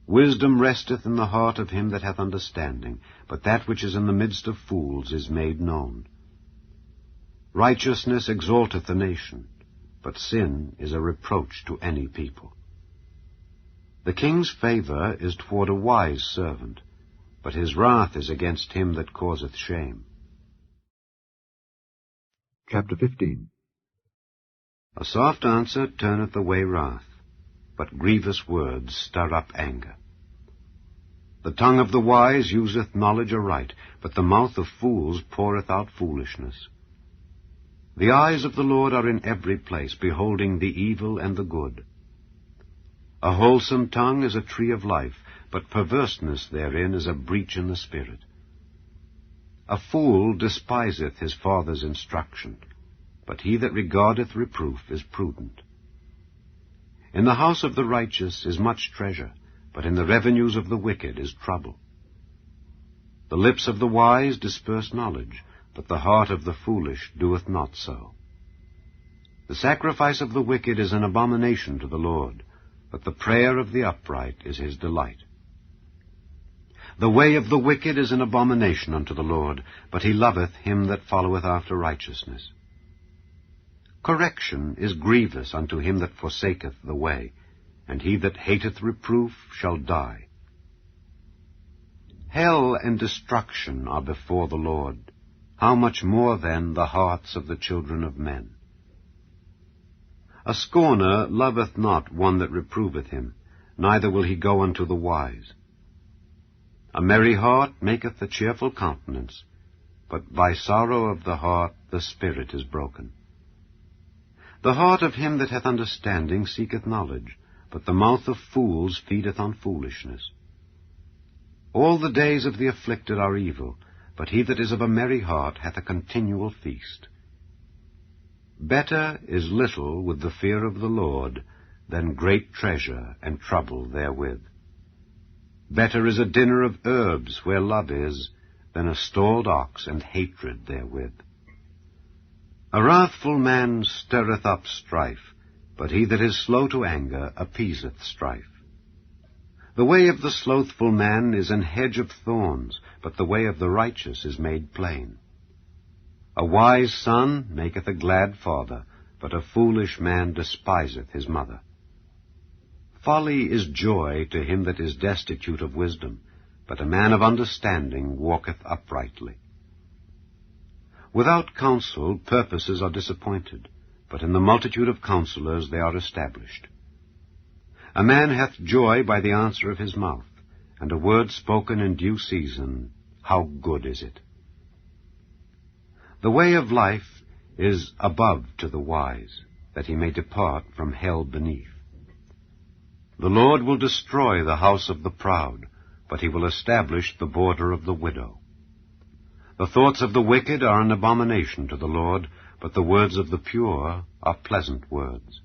Wisdom resteth in the heart of him that hath understanding, but that which is in the midst of fools is made known. Righteousness exalteth a nation, but sin is a reproach to any people. The king's favor is toward a wise servant, but his wrath is against him that causeth shame. Chapter 15. A soft answer turneth away wrath, but grievous words stir up anger. The tongue of the wise useth knowledge aright, but the mouth of fools poureth out foolishness. The eyes of the Lord are in every place, beholding the evil and the good. A wholesome tongue is a tree of life, but perverseness therein is a breach in the spirit. A fool despiseth his father's instruction, but he that regardeth reproof is prudent. In the house of the righteous is much treasure, but in the revenues of the wicked is trouble. The lips of the wise disperse knowledge, but the heart of the foolish doeth not so. The sacrifice of the wicked is an abomination to the Lord, but the prayer of the upright is his delight. The way of the wicked is an abomination unto the Lord, but he loveth him that followeth after righteousness. Correction is grievous unto him that forsaketh the way, and he that hateth reproof shall die. Hell and destruction are before the Lord. How much more then the hearts of the children of men? A scorner loveth not one that reproveth him, neither will he go unto the wise. A merry heart maketh a cheerful countenance, but by sorrow of the heart the spirit is broken. The heart of him that hath understanding seeketh knowledge, but the mouth of fools feedeth on foolishness. All the days of the afflicted are evil, but he that is of a merry heart hath a continual feast. Better is little with the fear of the Lord than great treasure and trouble therewith. Better is a dinner of herbs where love is, than a stalled ox and hatred therewith. A wrathful man stirreth up strife, but he that is slow to anger appeaseth strife. The way of the slothful man is an hedge of thorns, but the way of the righteous is made plain. A wise son maketh a glad father, but a foolish man despiseth his mother. Folly is joy to him that is destitute of wisdom, but a man of understanding walketh uprightly. Without counsel purposes are disappointed, but in the multitude of counselors they are established. A man hath joy by the answer of his mouth, and a word spoken in due season, how good is it! The way of life is above to the wise, that he may depart from hell beneath. The Lord will destroy the house of the proud, but he will establish the border of the widow. The thoughts of the wicked are an abomination to the Lord, but the words of the pure are pleasant words.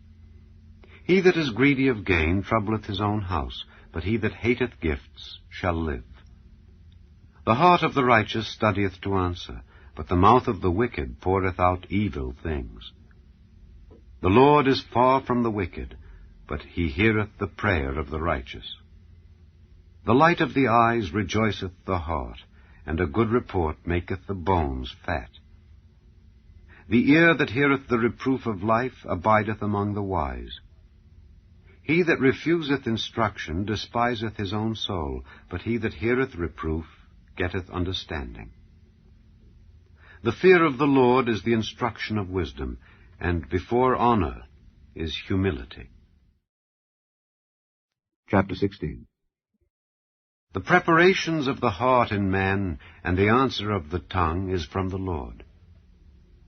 He that is greedy of gain troubleth his own house, but he that hateth gifts shall live. The heart of the righteous studieth to answer, but the mouth of the wicked poureth out evil things. The Lord is far from the wicked, but he heareth the prayer of the righteous. The light of the eyes rejoiceth the heart, and a good report maketh the bones fat. The ear that heareth the reproof of life abideth among the wise. He that refuseth instruction despiseth his own soul, but he that heareth reproof getteth understanding. The fear of the Lord is the instruction of wisdom, and before honor is humility. Chapter 16. The preparations of the heart in man, and the answer of the tongue is from the Lord.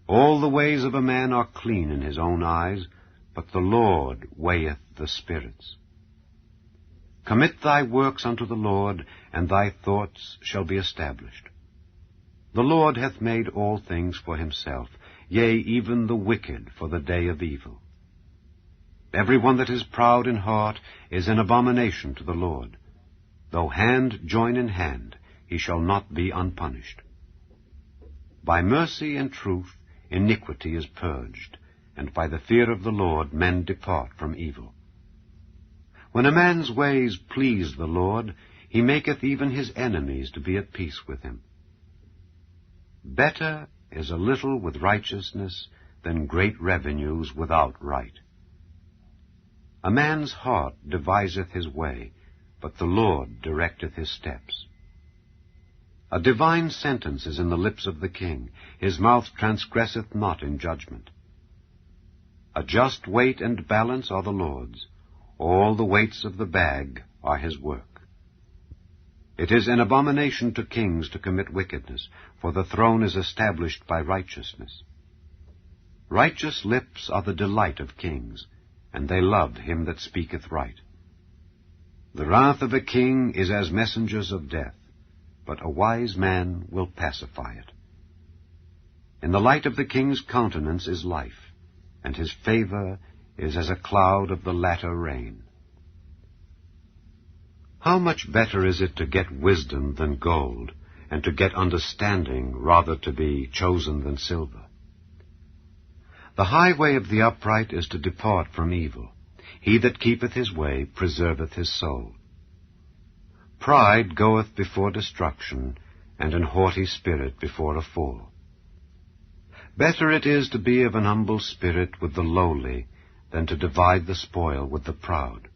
All the ways of a man are clean in his own eyes, but the Lord weigheth the spirits. Commit thy works unto the Lord, and thy thoughts shall be established. The Lord hath made all things for himself, yea, even the wicked for the day of evil. Every one that is proud in heart is an abomination to the Lord. Though hand join in hand, he shall not be unpunished. By mercy and truth iniquity is purged, and by the fear of the Lord men depart from evil. When a man's ways please the Lord, he maketh even his enemies to be at peace with him. Better is a little with righteousness than great revenues without right. A man's heart deviseth his way, but the Lord directeth his steps. A divine sentence is in the lips of the king. His mouth transgresseth not in judgment. A just weight and balance are the Lord's. All the weights of the bag are his work. It is an abomination to kings to commit wickedness, for the throne is established by righteousness. Righteous lips are the delight of kings, and they love him that speaketh right. The wrath of a king is as messengers of death, but a wise man will pacify it. In the light of the king's countenance is life, and his favor is as a cloud of the latter rain. How much better is it to get wisdom than gold, and to get understanding rather to be chosen than silver? The highway of the upright is to depart from evil. He that keepeth his way preserveth his soul. Pride goeth before destruction, and an haughty spirit before a fall. Better it is to be of an humble spirit with the lowly, than to divide the spoil with the proud.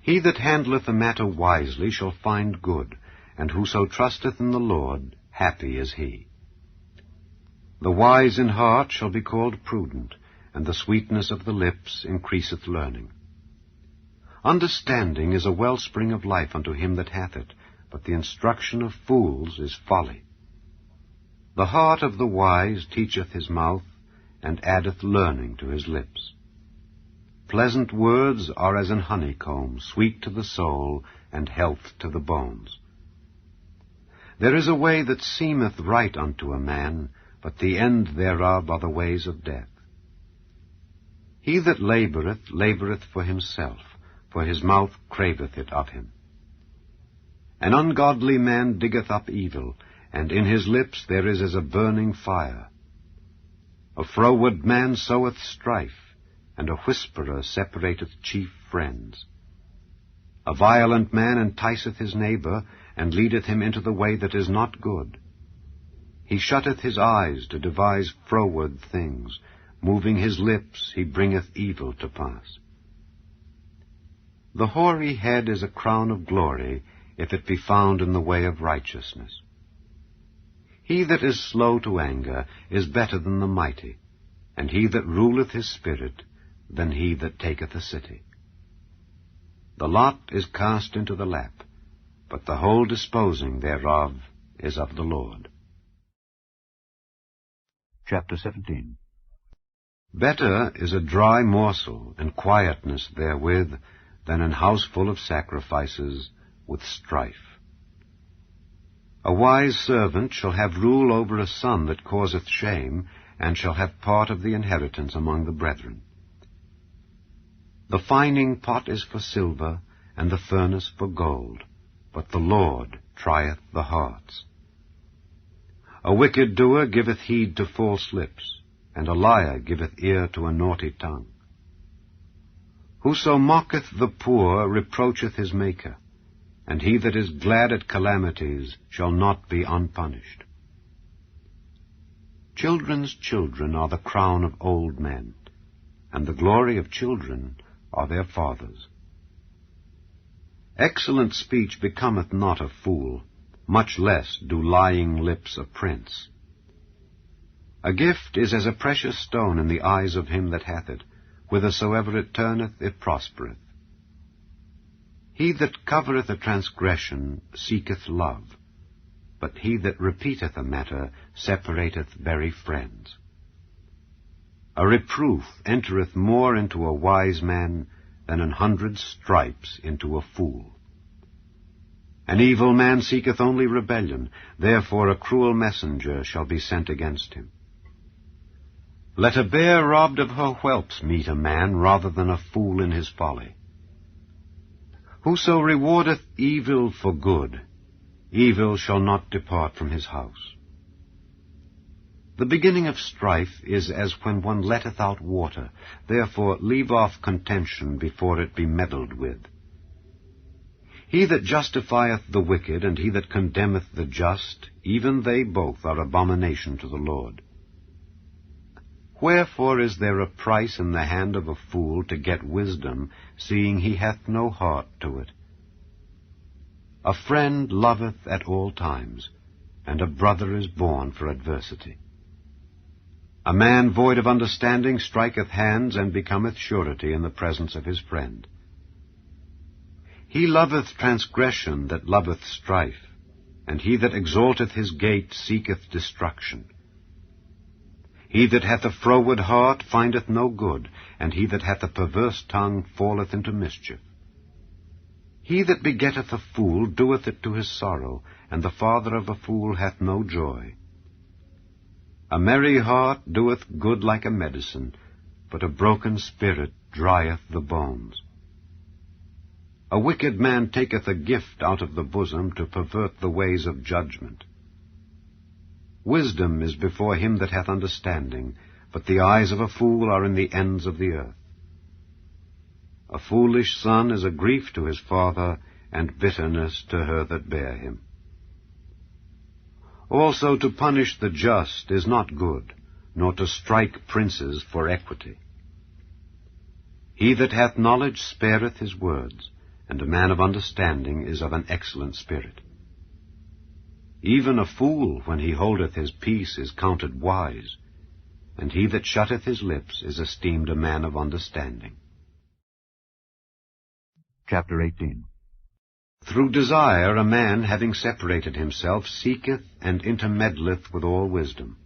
He that handleth a matter wisely shall find good, and whoso trusteth in the Lord, happy is he. The wise in heart shall be called prudent, and the sweetness of the lips increaseth learning. Understanding is a wellspring of life unto him that hath it, but the instruction of fools is folly. The heart of the wise teacheth his mouth, and addeth learning to his lips. Pleasant words are as an honeycomb, sweet to the soul, and health to the bones. There is a way that seemeth right unto a man, but the end thereof are the ways of death. He that laboureth, laboureth for himself, for his mouth craveth it of him. An ungodly man diggeth up evil, and in his lips there is as a burning fire. A froward man soweth strife, and a whisperer separateth chief friends. A violent man enticeth his neighbour, and leadeth him into the way that is not good. He shutteth his eyes to devise froward things. Moving his lips, he bringeth evil to pass. The hoary head is a crown of glory, if it be found in the way of righteousness. He that is slow to anger is better than the mighty, and he that ruleth his spirit than he that taketh a city. The lot is cast into the lap, but the whole disposing thereof is of the Lord. Chapter 17. Better is a dry morsel, and quietness therewith, than an house full of sacrifices with strife. A wise servant shall have rule over a son that causeth shame, and shall have part of the inheritance among the brethren. The fining pot is for silver, and the furnace for gold, but the Lord trieth the hearts. A wicked doer giveth heed to false lips, and a liar giveth ear to a naughty tongue. Whoso mocketh the poor reproacheth his Maker, and he that is glad at calamities shall not be unpunished. Children's children are the crown of old men, and the glory of children are their fathers. Excellent speech becometh not a fool, much less do lying lips a prince. A gift is as a precious stone in the eyes of him that hath it. Whithersoever it turneth, it prospereth. He that covereth a transgression seeketh love, but he that repeateth a matter separateth very friends. A reproof entereth more into a wise man than 100 stripes into a fool. An evil man seeketh only rebellion, therefore a cruel messenger shall be sent against him. Let a bear robbed of her whelps meet a man rather than a fool in his folly. Whoso rewardeth evil for good, evil shall not depart from his house. The beginning of strife is as when one letteth out water. Therefore leave off contention before it be meddled with. He that justifieth the wicked, and he that condemneth the just, even they both are abomination to the Lord. Wherefore is there a price in the hand of a fool to get wisdom, seeing he hath no heart to it? A friend loveth at all times, and a brother is born for adversity. A man void of understanding striketh hands, and becometh surety in the presence of his friend. He loveth transgression that loveth strife, and he that exalteth his gate seeketh destruction. He that hath a froward heart findeth no good, and he that hath a perverse tongue falleth into mischief. He that begetteth a fool doeth it to his sorrow, and the father of a fool hath no joy. A merry heart doeth good like a medicine, but a broken spirit drieth the bones. A wicked man taketh a gift out of the bosom to pervert the ways of judgment. Wisdom is before him that hath understanding, but the eyes of a fool are in the ends of the earth. A foolish son is a grief to his father, and bitterness to her that bare him. Also to punish the just is not good, nor to strike princes for equity. He that hath knowledge spareth his words, and a man of understanding is of an excellent spirit. Even a fool, when he holdeth his peace, is counted wise, and he that shutteth his lips is esteemed a man of understanding. Chapter 18. Through desire a man, having separated himself, seeketh and intermeddleth with all wisdom.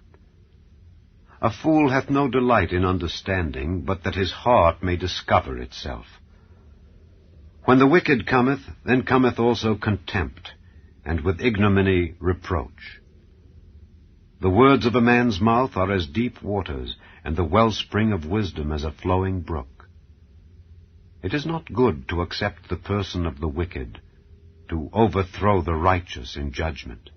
A fool hath no delight in understanding, but that his heart may discover itself. When the wicked cometh, then cometh also contempt, and with ignominy reproach. The words of a man's mouth are as deep waters, and the wellspring of wisdom as a flowing brook. It is not good to accept the person of the wicked, to overthrow the righteous in judgment.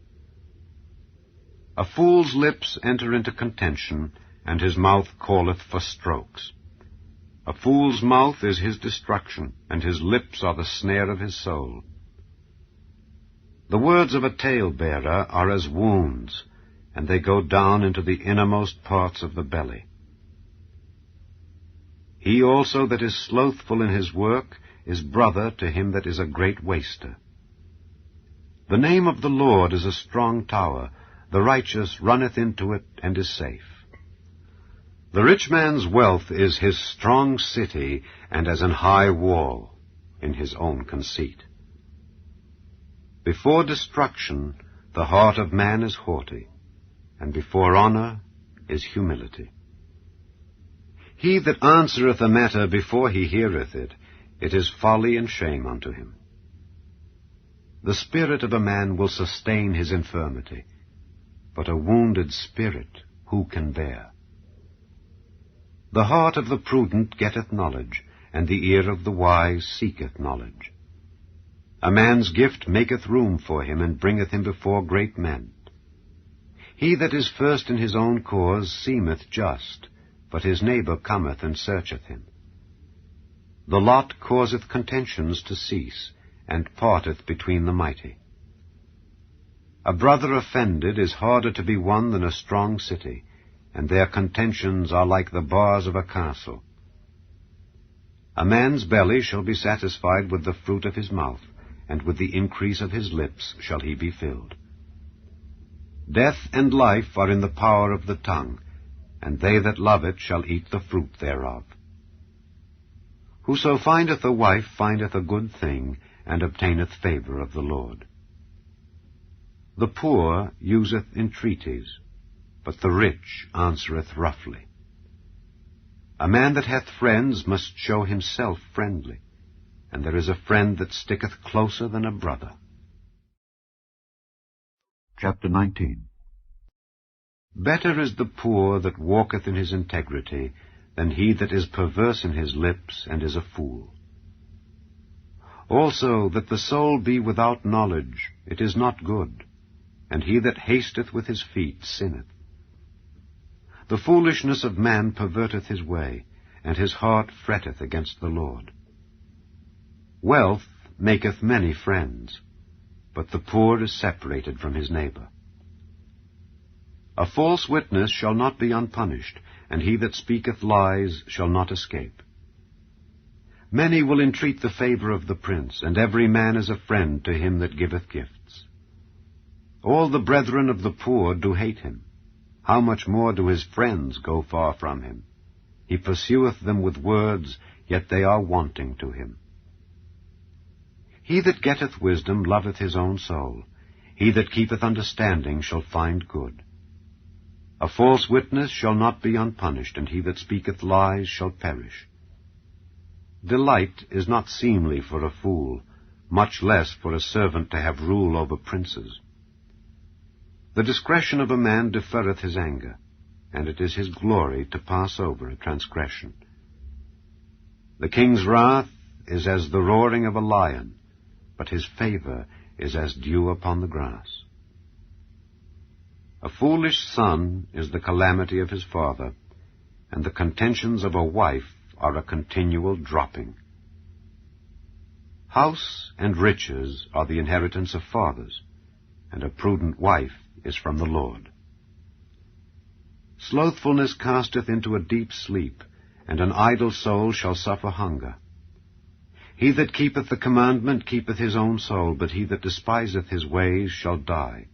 A fool's lips enter into contention, and his mouth calleth for strokes. A fool's mouth is his destruction, and his lips are the snare of his soul. The words of a talebearer are as wounds, and they go down into the innermost parts of the belly. He also that is slothful in his work is brother to him that is a great waster. The name of the Lord is a strong tower. The righteous runneth into it and is safe. The rich man's wealth is his strong city, and as an high wall in his own conceit. Before destruction the heart of man is haughty, and before honor is humility. He that answereth a matter before he heareth it, it is folly and shame unto him. The spirit of a man will sustain his infirmity, but a wounded spirit who can bear? The heart of the prudent getteth knowledge, and the ear of the wise seeketh knowledge. A man's gift maketh room for him, and bringeth him before great men. He that is first in his own cause seemeth just, but his neighbor cometh and searcheth him. The lot causeth contentions to cease, and parteth between the mighty. A brother offended is harder to be won than a strong city, and their contentions are like the bars of a castle. A man's belly shall be satisfied with the fruit of his mouth, and with the increase of his lips shall he be filled. Death and life are in the power of the tongue, and they that love it shall eat the fruit thereof. Whoso findeth a wife findeth a good thing, and obtaineth favor of the Lord. The poor useth entreaties, but the rich answereth roughly. A man that hath friends must show himself friendly, and there is a friend that sticketh closer than a brother. Chapter 19. Better is the poor that walketh in his integrity than he that is perverse in his lips and is a fool. Also that the soul be without knowledge, it is not good, and he that hasteth with his feet sinneth. The foolishness of man perverteth his way, and his heart fretteth against the Lord. Wealth maketh many friends, but the poor is separated from his neighbor. A false witness shall not be unpunished, and he that speaketh lies shall not escape. Many will entreat the favor of the prince, and every man is a friend to him that giveth gifts. All the brethren of the poor do hate him. How much more do his friends go far from him? He pursueth them with words, yet they are wanting to him. He that getteth wisdom loveth his own soul. He that keepeth understanding shall find good. A false witness shall not be unpunished, and he that speaketh lies shall perish. Delight is not seemly for a fool, much less for a servant to have rule over princes. The discretion of a man deferreth his anger, and it is his glory to pass over a transgression. The king's wrath is as the roaring of a lion, but his favor is as dew upon the grass. A foolish son is the calamity of his father, and the contentions of a wife are a continual dropping. House and riches are the inheritance of fathers, and a prudent wife is from the Lord. Slothfulness casteth into a deep sleep, and an idle soul shall suffer hunger. He that keepeth the commandment keepeth his own soul, but he that despiseth his ways shall die.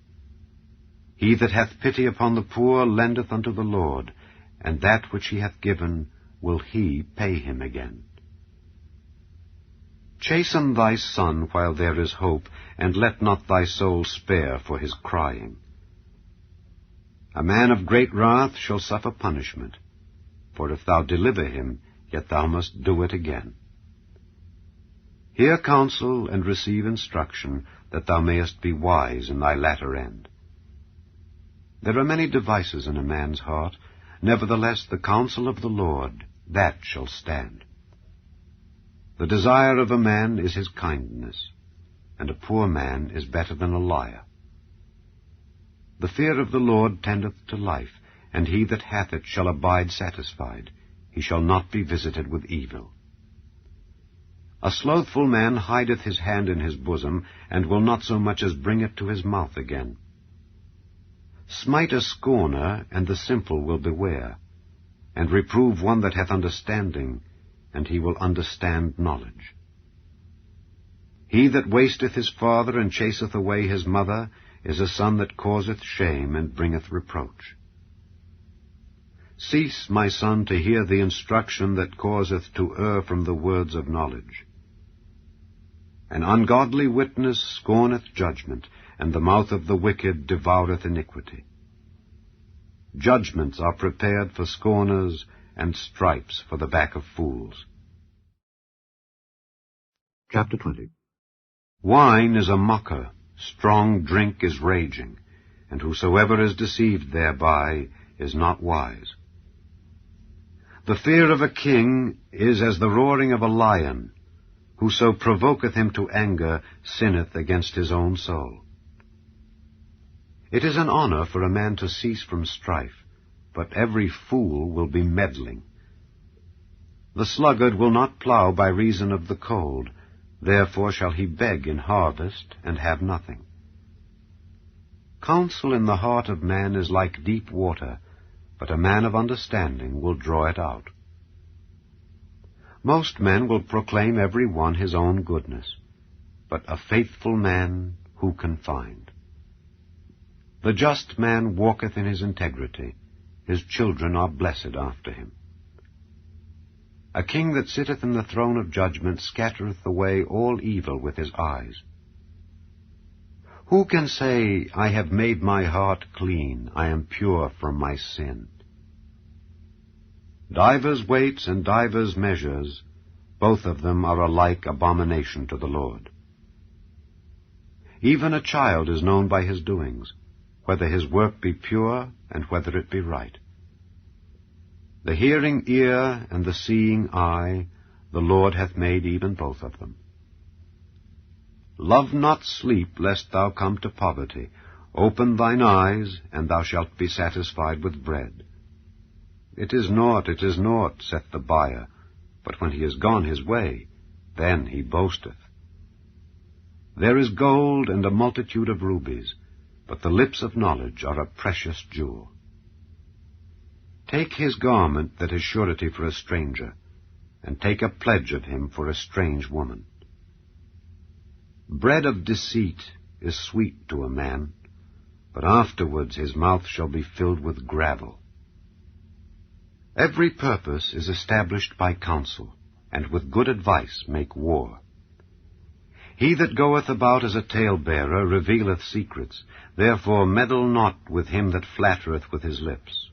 He that hath pity upon the poor lendeth unto the Lord, and that which he hath given will he pay him again. Chasten thy son while there is hope, and let not thy soul spare for his crying. A man of great wrath shall suffer punishment, for if thou deliver him, yet thou must do it again. Hear counsel and receive instruction, that thou mayest be wise in thy latter end. There are many devices in a man's heart, nevertheless the counsel of the Lord, that shall stand. The desire of a man is his kindness, and a poor man is better than a liar. The fear of the Lord tendeth to life, and he that hath it shall abide satisfied. He shall not be visited with evil. A slothful man hideth his hand in his bosom, and will not so much as bring it to his mouth again. Smite a scorner, and the simple will beware, and reprove one that hath understanding, and he will understand knowledge. He that wasteth his father and chaseth away his mother is a son that causeth shame and bringeth reproach. Cease, my son, to hear the instruction that causeth to err from the words of knowledge. An ungodly witness scorneth judgment, and the mouth of the wicked devoureth iniquity. Judgments are prepared for scorners, and stripes for the back of fools. Chapter 20. Wine is a mocker, strong drink is raging, and whosoever is deceived thereby is not wise. The fear of a king is as the roaring of a lion. Whoso provoketh him to anger sinneth against his own soul. It is an honor for a man to cease from strife, but every fool will be meddling. The sluggard will not plow by reason of the cold, therefore shall he beg in harvest and have nothing. Counsel in the heart of man is like deep water, but a man of understanding will draw it out. Most men will proclaim every one his own goodness, but a faithful man who can find? The just man walketh in his integrity, his children are blessed after him. A king that sitteth in the throne of judgment scattereth away all evil with his eyes. Who can say, I have made my heart clean, I am pure from my sin? Divers weights and divers measures, both of them are alike abomination to the Lord. Even a child is known by his doings, whether his work be pure and whether it be right. The hearing ear and the seeing eye, the Lord hath made even both of them. Love not sleep, lest thou come to poverty. Open thine eyes, and thou shalt be satisfied with bread. It is naught, saith the buyer, but when he is gone his way, then he boasteth. There is gold and a multitude of rubies, but the lips of knowledge are a precious jewel. Take his garment that is surety for a stranger, and take a pledge of him for a strange woman. Bread of deceit is sweet to a man, but afterwards his mouth shall be filled with gravel. Every purpose is established by counsel, and with good advice make war. He that goeth about as a talebearer revealeth secrets, therefore meddle not with him that flattereth with his lips.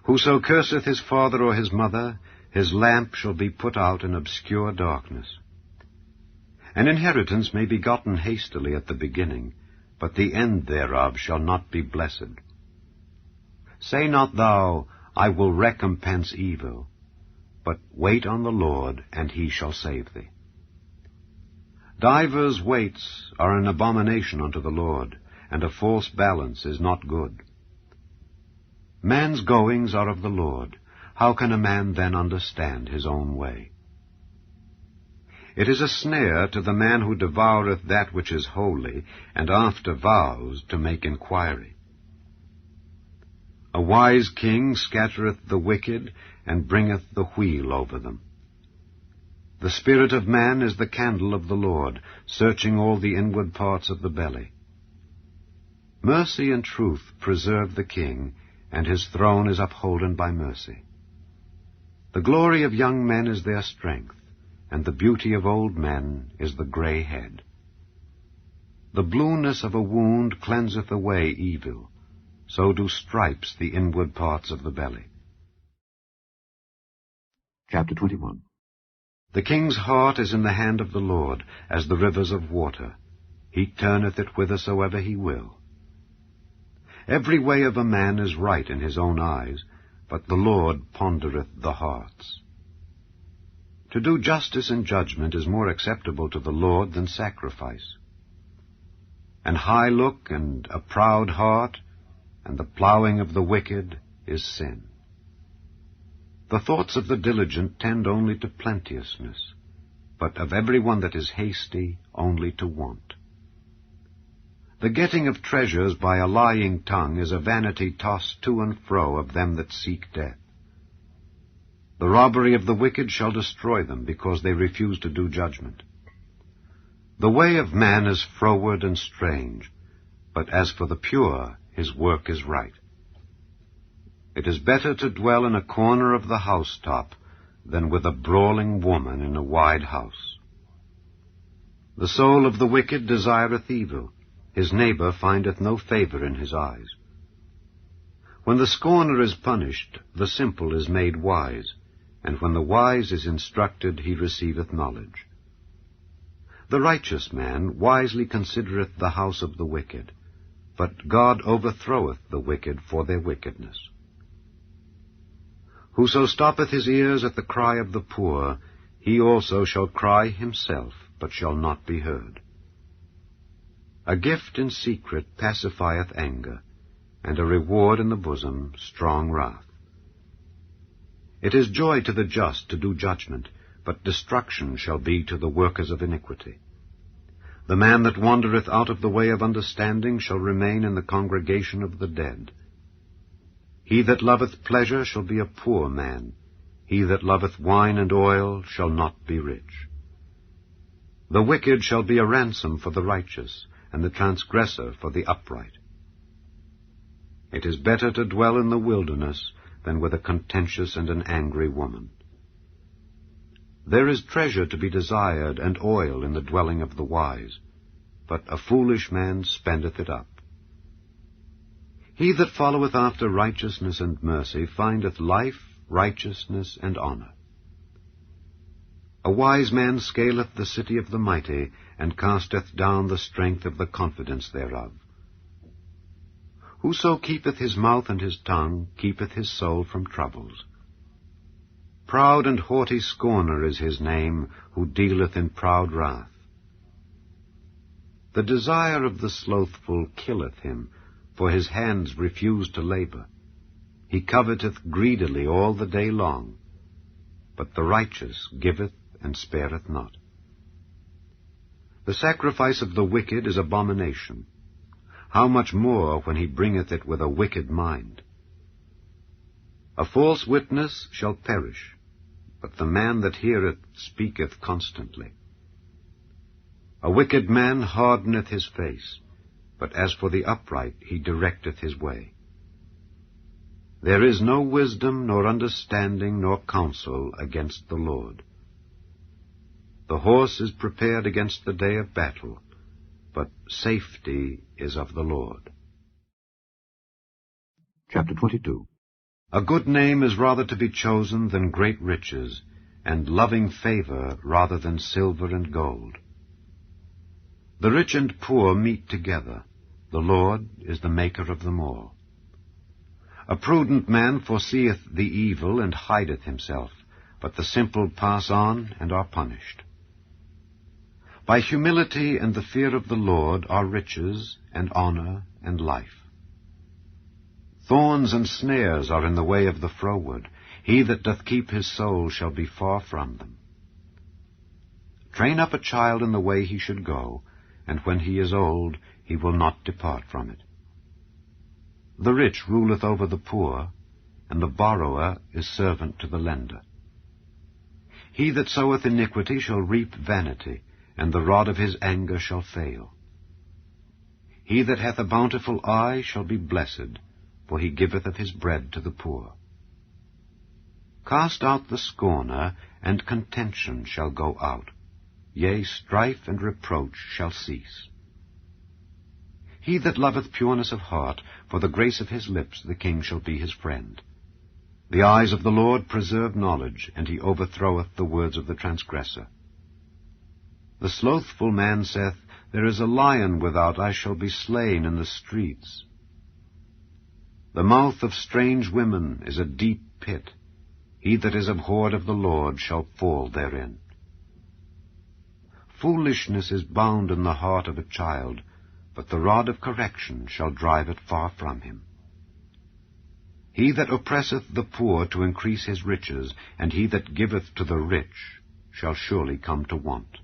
Whoso curseth his father or his mother, his lamp shall be put out in obscure darkness. An inheritance may be gotten hastily at the beginning, but the end thereof shall not be blessed. Say not thou, I will recompense evil, but wait on the Lord, and he shall save thee. Divers weights are an abomination unto the Lord, and a false balance is not good. Man's goings are of the Lord. How can a man then understand his own way? It is a snare to the man who devoureth that which is holy, and after vows to make inquiry. A wise king scattereth the wicked, and bringeth the wheel over them. The spirit of man is the candle of the Lord, searching all the inward parts of the belly. Mercy and truth preserve the king, and his throne is upholden by mercy. The glory of young men is their strength, and the beauty of old men is the gray head. The blueness of a wound cleanseth away evil, so do stripes the inward parts of the belly. Chapter 21. The king's heart is in the hand of the Lord, as the rivers of water. He turneth it whithersoever he will. Every way of a man is right in his own eyes, but the Lord pondereth the hearts. To do justice and judgment is more acceptable to the Lord than sacrifice. An high look and a proud heart, and the plowing of the wicked is sin. The thoughts of the diligent tend only to plenteousness, but of every one that is hasty only to want. The getting of treasures by a lying tongue is a vanity tossed to and fro of them that seek death. The robbery of the wicked shall destroy them, because they refuse to do judgment. The way of man is froward and strange, but as for the pure, his work is right. It is better to dwell in a corner of the housetop than with a brawling woman in a wide house. The soul of the wicked desireth evil. His neighbor findeth no favor in his eyes. When the scorner is punished, the simple is made wise, and when the wise is instructed, he receiveth knowledge. The righteous man wisely considereth the house of the wicked, but God overthroweth the wicked for their wickedness. Whoso stoppeth his ears at the cry of the poor, he also shall cry himself, but shall not be heard. A gift in secret pacifieth anger, and a reward in the bosom strong wrath. It is joy to the just to do judgment, but destruction shall be to the workers of iniquity. The man that wandereth out of the way of understanding shall remain in the congregation of the dead. He that loveth pleasure shall be a poor man. He that loveth wine and oil shall not be rich. The wicked shall be a ransom for the righteous, and the transgressor for the upright. It is better to dwell in the wilderness than with a contentious and an angry woman. There is treasure to be desired, and oil in the dwelling of the wise, but a foolish man spendeth it up. He that followeth after righteousness and mercy findeth life, righteousness, and honor. A wise man scaleth the city of the mighty, and casteth down the strength of the confidence thereof. Whoso keepeth his mouth and his tongue keepeth his soul from troubles. Proud and haughty scorner is his name, who dealeth in proud wrath. The desire of the slothful killeth him, for his hands refuse to labor. He coveteth greedily all the day long, but the righteous giveth and spareth not. The sacrifice of the wicked is abomination. How much more when he bringeth it with a wicked mind? A false witness shall perish, but the man that heareth speaketh constantly. A wicked man hardeneth his face, but as for the upright he directeth his way. There is no wisdom, nor understanding, nor counsel against the Lord. The horse is prepared against the day of battle, but safety is of the Lord. Chapter 22. A good name is rather to be chosen than great riches, and loving favor rather than silver and gold. The rich and poor meet together. The Lord is the maker of them all. A prudent man foreseeth the evil and hideth himself, but the simple pass on and are punished. By humility and the fear of the Lord are riches and honor and life. Thorns and snares are in the way of the froward. He that doth keep his soul shall be far from them. Train up a child in the way he should go, and when he is old, he will not depart from it. The rich ruleth over the poor, and the borrower is servant to the lender. He that soweth iniquity shall reap vanity, and the rod of his anger shall fail. He that hath a bountiful eye shall be blessed, for he giveth of his bread to the poor. Cast out the scorner, and contention shall go out. Yea, strife and reproach shall cease. He that loveth pureness of heart, for the grace of his lips the king shall be his friend. The eyes of the Lord preserve knowledge, and he overthroweth the words of the transgressor. The slothful man saith, There is a lion without, I shall be slain in the streets. The mouth of strange women is a deep pit. He that is abhorred of the Lord shall fall therein. Foolishness is bound in the heart of a child, but the rod of correction shall drive it far from him. He that oppresseth the poor to increase his riches, and he that giveth to the rich, shall surely come to want.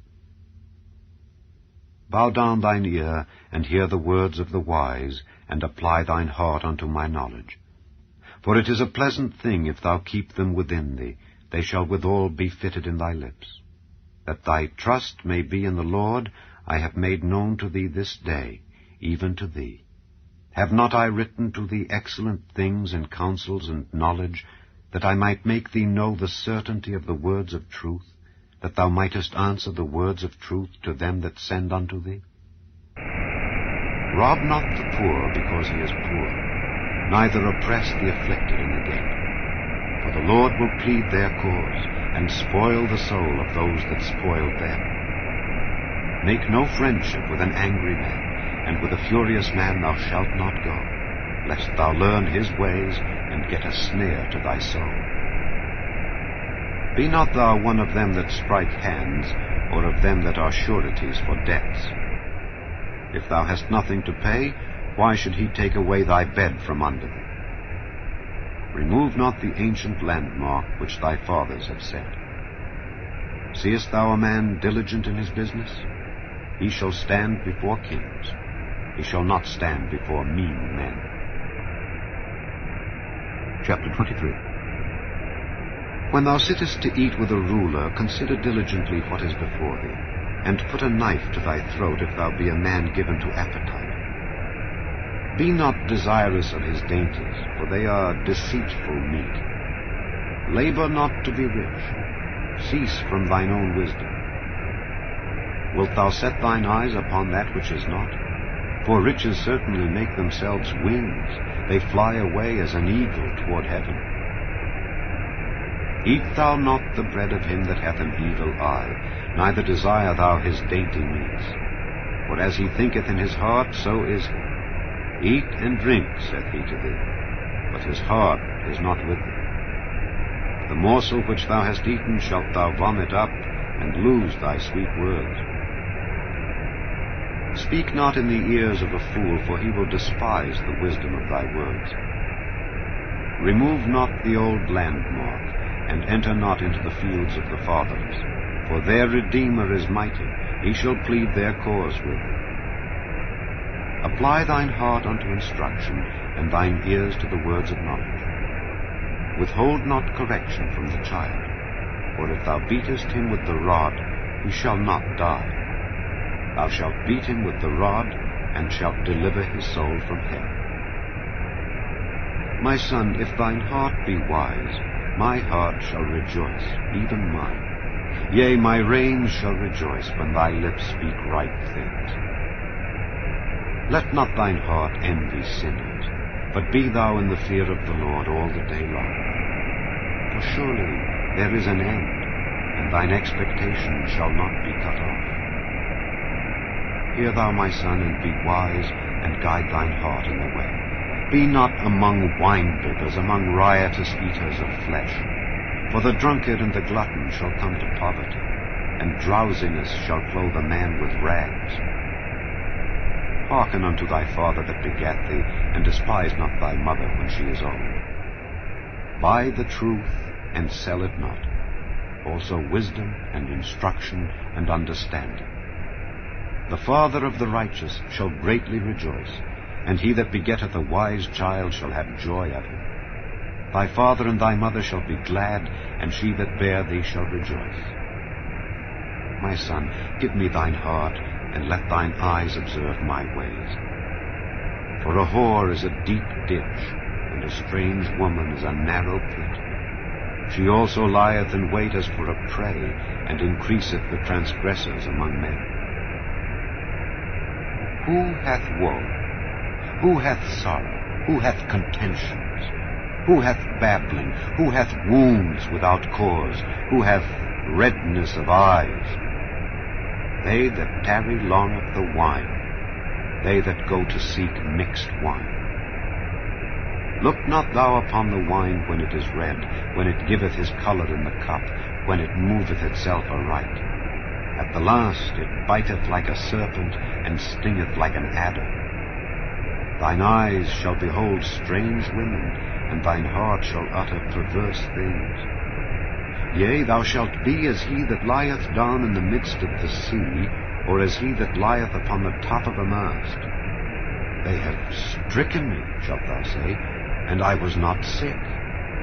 Bow down thine ear, and hear the words of the wise, and apply thine heart unto my knowledge. For it is a pleasant thing if thou keep them within thee, they shall withal be fitted in thy lips. That thy trust may be in the Lord, I have made known to thee this day, even to thee. Have not I written to thee excellent things and counsels and knowledge, that I might make thee know the certainty of the words of truth, that thou mightest answer the words of truth to them that send unto thee? Rob not the poor because he is poor, neither oppress the afflicted in the gate. For the Lord will plead their cause, and spoil the soul of those that spoil them. Make no friendship with an angry man, and with a furious man thou shalt not go, lest thou learn his ways, and get a snare to thy soul. Be not thou one of them that strike hands, or of them that are sureties for debts. If thou hast nothing to pay, why should he take away thy bed from under thee? Remove not the ancient landmark which thy fathers have set. Seest thou a man diligent in his business? He shall stand before kings. He shall not stand before mean men. Chapter 23. When thou sittest to eat with a ruler, consider diligently what is before thee, and put a knife to thy throat if thou be a man given to appetite. Be not desirous of his dainties, for they are deceitful meat. Labor not to be rich. Cease from thine own wisdom. Wilt thou set thine eyes upon that which is not? For riches certainly make themselves wings. They fly away as an eagle toward heaven. Eat thou not the bread of him that hath an evil eye, neither desire thou his dainty meats. For as he thinketh in his heart, so is he. Eat and drink, saith he to thee, but his heart is not with thee. The morsel which thou hast eaten shalt thou vomit up, and lose thy sweet words. Speak not in the ears of a fool, for he will despise the wisdom of thy words. Remove not the old landmark, and enter not into the fields of the fatherless. For their Redeemer is mighty, he shall plead their cause with thee. Apply thine heart unto instruction, and thine ears to the words of knowledge. Withhold not correction from the child, for if thou beatest him with the rod, he shall not die. Thou shalt beat him with the rod, and shalt deliver his soul from hell. My son, if thine heart be wise, my heart shall rejoice, even mine. Yea, my reins shall rejoice when thy lips speak right things. Let not thine heart envy sinners, but be thou in the fear of the Lord all the day long. For surely there is an end, and thine expectation shall not be cut off. Hear thou, my son, and be wise, and guide thine heart in the way. Be not among winebibbers, among riotous eaters of flesh. For the drunkard and the glutton shall come to poverty, and drowsiness shall clothe a man with rags. Hearken unto thy father that begat thee, and despise not thy mother when she is old. Buy the truth, and sell it not, also wisdom, and instruction, and understanding. The father of the righteous shall greatly rejoice, and he that begetteth a wise child shall have joy of him. Thy father and thy mother shall be glad, and she that bare thee shall rejoice. My son, give me thine heart, and let thine eyes observe my ways. For a whore is a deep ditch, and a strange woman is a narrow pit. She also lieth in wait as for a prey, and increaseth the transgressors among men. Who hath woe? Who hath sorrow? Who hath contentions? Who hath babbling? Who hath wounds without cause? Who hath redness of eyes? They that tarry long at the wine, they that go to seek mixed wine. Look not thou upon the wine when it is red, when it giveth his colour in the cup, when it moveth itself aright. At the last it biteth like a serpent, and stingeth like an adder. Thine eyes shall behold strange women, and thine heart shall utter perverse things. Yea, thou shalt be as he that lieth down in the midst of the sea, or as he that lieth upon the top of a mast. They have stricken me, shalt thou say, and I was not sick.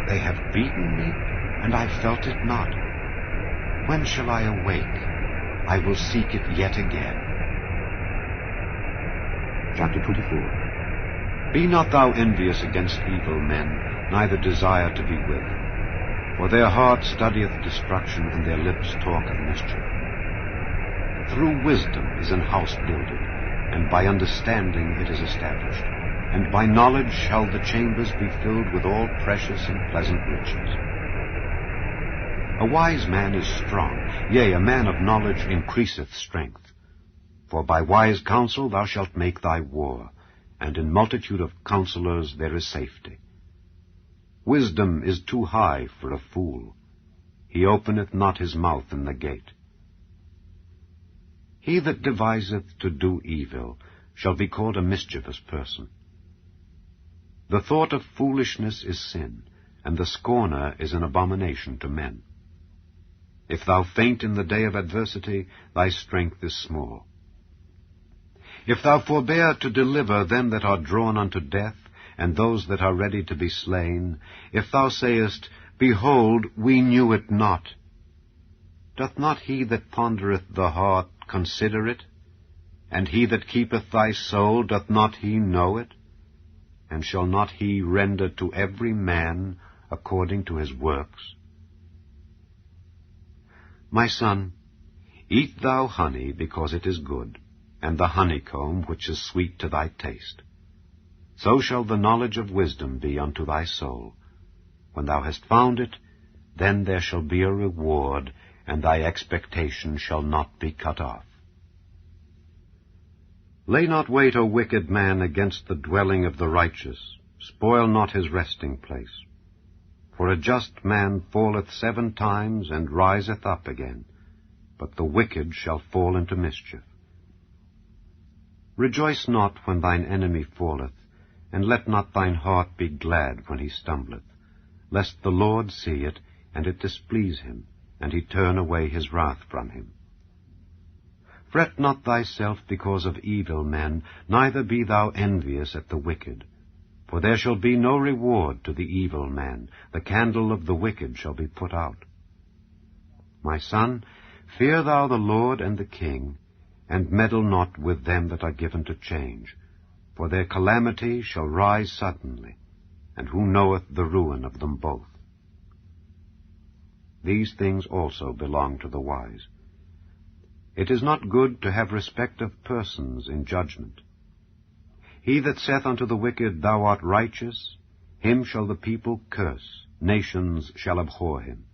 They have beaten me, and I felt it not. When shall I awake? I will seek it yet again. Chapter 24. Be not thou envious against evil men, neither desire to be with. For their heart studieth destruction, and their lips talk of mischief. Through wisdom is an house builded, and by understanding it is established. And by knowledge shall the chambers be filled with all precious and pleasant riches. A wise man is strong, yea, a man of knowledge increaseth strength. For by wise counsel thou shalt make thy war, and in multitude of counselors there is safety. Wisdom is too high for a fool. He openeth not his mouth in the gate. He that deviseth to do evil shall be called a mischievous person. The thought of foolishness is sin, and the scorner is an abomination to men. If thou faint in the day of adversity, thy strength is small. If thou forbear to deliver them that are drawn unto death, and those that are ready to be slain, if thou sayest, Behold, we knew it not, doth not he that pondereth the heart consider it? And he that keepeth thy soul, doth not he know it? And shall not he render to every man according to his works? My son, eat thou honey, because it is good, and the honeycomb, which is sweet to thy taste. So shall the knowledge of wisdom be unto thy soul. When thou hast found it, then there shall be a reward, and thy expectation shall not be cut off. Lay not wait, O wicked man, against the dwelling of the righteous. Spoil not his resting place. For a just man falleth 7 times, and riseth up again, but the wicked shall fall into mischief. Rejoice not when thine enemy falleth, and let not thine heart be glad when he stumbleth, lest the Lord see it, and it displease him, and he turn away his wrath from him. Fret not thyself because of evil men, neither be thou envious at the wicked. For there shall be no reward to the evil man, the candle of the wicked shall be put out. My son, fear thou the Lord and the king, and meddle not with them that are given to change, for their calamity shall rise suddenly, and who knoweth the ruin of them both? These things also belong to the wise. It is not good to have respect of persons in judgment. He that saith unto the wicked, Thou art righteous, him shall the people curse, nations shall abhor him.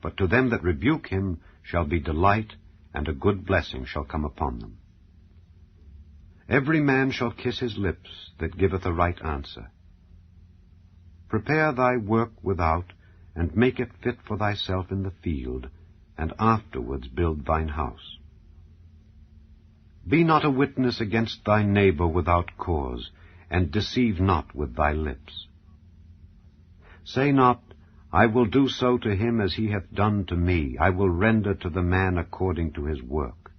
But to them that rebuke him shall be delight, and a good blessing shall come upon them. Every man shall kiss his lips that giveth a right answer. Prepare thy work without, and make it fit for thyself in the field, and afterwards build thine house. Be not a witness against thy neighbor without cause, and deceive not with thy lips. Say not, I will do so to him as he hath done to me. I will render to the man according to his work.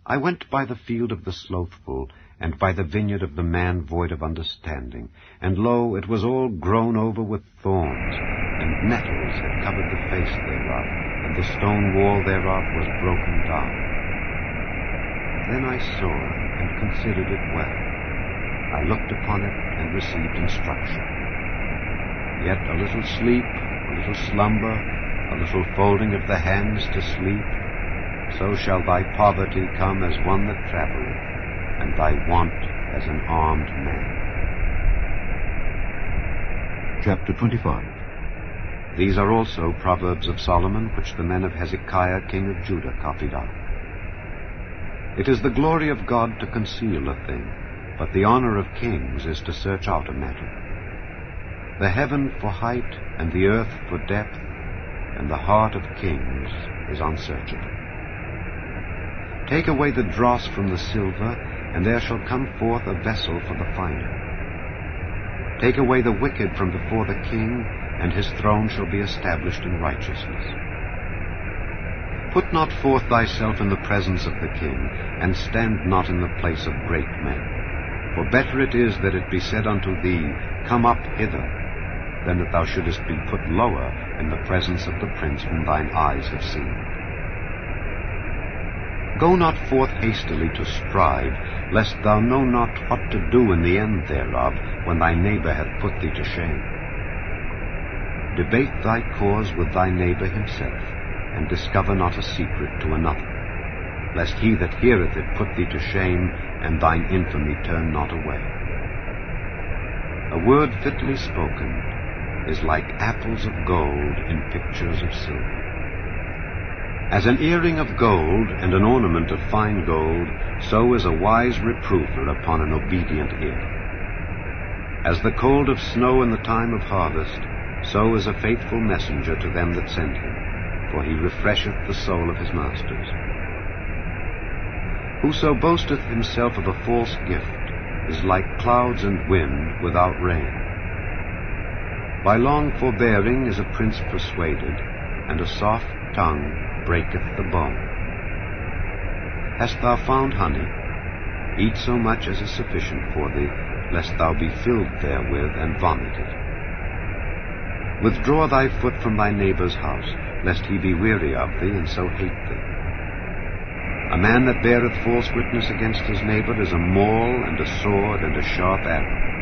I went by the field of the slothful, and by the vineyard of the man void of understanding. And lo, it was all grown over with thorns, and nettles had covered the face thereof, and the stone wall thereof was broken down. Then I saw and considered it well. I looked upon it and received instruction. Yet a little sleep, a little slumber, a little folding of the hands to sleep, so shall thy poverty come as one that travelleth, and thy want as an armed man. Chapter 25. These are also Proverbs of Solomon, which the men of Hezekiah king of Judah copied out. It is the glory of God to conceal a thing, but the honor of kings is to search out a matter. The heaven for height, and the earth for depth, and the heart of kings is unsearchable. Take away the dross from the silver, and there shall come forth a vessel for the finer. Take away the wicked from before the king, and his throne shall be established in righteousness. Put not forth thyself in the presence of the king, and stand not in the place of great men. For better it is that it be said unto thee, Come up hither, than that thou shouldest be put lower in the presence of the prince whom thine eyes have seen. Go not forth hastily to strive, lest thou know not what to do in the end thereof, when thy neighbor hath put thee to shame. Debate thy cause with thy neighbor himself, and discover not a secret to another, lest he that heareth it put thee to shame, and thine infamy turn not away. A word fitly spoken is like apples of gold in pictures of silver. As an earring of gold and an ornament of fine gold, so is a wise reprover upon an obedient ear. As the cold of snow in the time of harvest, so is a faithful messenger to them that send him, for he refresheth the soul of his masters. Whoso boasteth himself of a false gift is like clouds and wind without rain. By long forbearing is a prince persuaded, and a soft tongue breaketh the bone. Hast thou found honey? Eat so much as is sufficient for thee, lest thou be filled therewith and vomit it. Withdraw thy foot from thy neighbor's house, lest he be weary of thee, and so hate thee. A man that beareth false witness against his neighbor is a maul, and a sword, and a sharp arrow.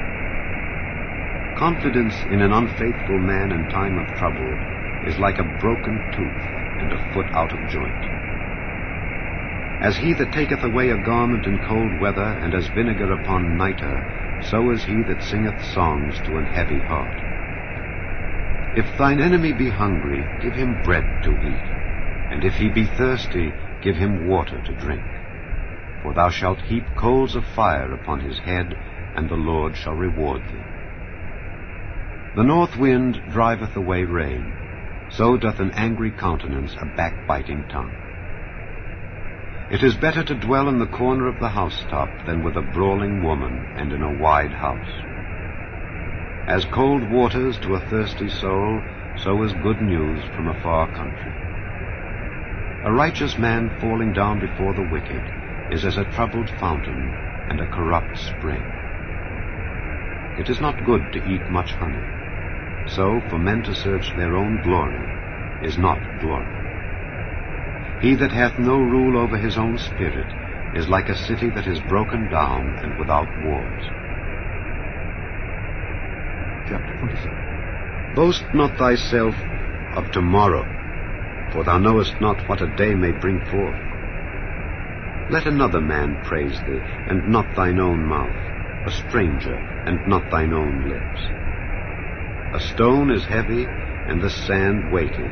Confidence in an unfaithful man in time of trouble is like a broken tooth, and a foot out of joint. As he that taketh away a garment in cold weather, and as vinegar upon nitre, so is he that singeth songs to an heavy heart. If thine enemy be hungry, give him bread to eat, and if he be thirsty, give him water to drink. For thou shalt heap coals of fire upon his head, and the Lord shall reward thee. The north wind driveth away rain, so doth an angry countenance a backbiting tongue. It is better to dwell in the corner of the housetop than with a brawling woman and in a wide house. As cold waters to a thirsty soul, so is good news from a far country. A righteous man falling down before the wicked is as a troubled fountain and a corrupt spring. It is not good to eat much honey, so for men to search their own glory is not glory. He that hath no rule over his own spirit is like a city that is broken down and without walls. Chapter 27. Boast not thyself of tomorrow, for thou knowest not what a day may bring forth. Let another man praise thee, and not thine own mouth, a stranger, and not thine own lips. A stone is heavy, and the sand weighty,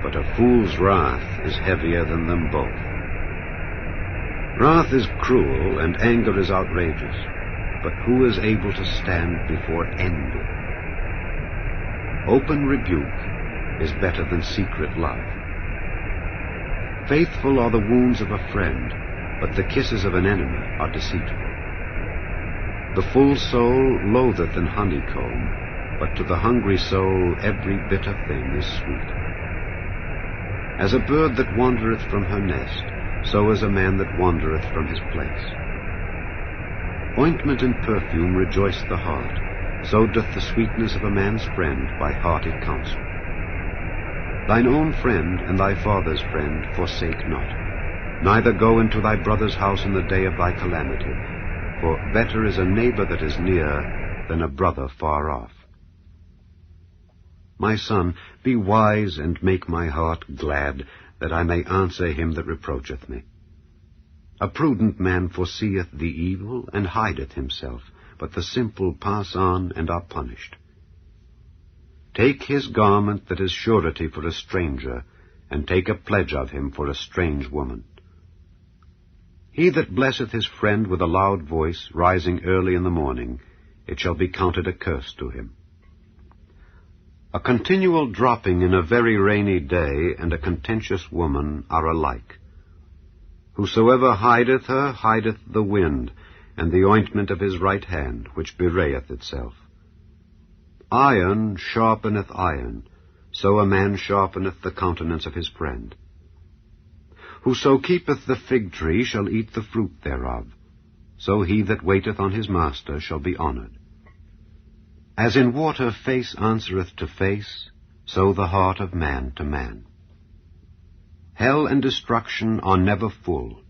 but a fool's wrath is heavier than them both. Wrath is cruel, and anger is outrageous, but who is able to stand before envy? Open rebuke is better than secret love. Faithful are the wounds of a friend, but the kisses of an enemy are deceitful. The full soul loatheth an honeycomb, but to the hungry soul every bitter thing is sweet. As a bird that wandereth from her nest, so is a man that wandereth from his place. Ointment and perfume rejoice the heart, so doth the sweetness of a man's friend by hearty counsel. Thine own friend and thy father's friend forsake not, neither go into thy brother's house in the day of thy calamity, for better is a neighbor that is near than a brother far off. My son, be wise and make my heart glad, that I may answer him that reproacheth me. A prudent man foreseeth the evil, and hideth himself, but the simple pass on and are punished. Take his garment that is surety for a stranger, and take a pledge of him for a strange woman. He that blesseth his friend with a loud voice, rising early in the morning, it shall be counted a curse to him. A continual dropping in a very rainy day and a contentious woman are alike. Whosoever hideth her hideth the wind, and the ointment of his right hand, which bewrayeth itself. Iron sharpeneth iron, so a man sharpeneth the countenance of his friend. Whoso keepeth the fig tree shall eat the fruit thereof, so he that waiteth on his master shall be honored. As in water face answereth to face, so the heart of man to man. Hell and destruction are never full,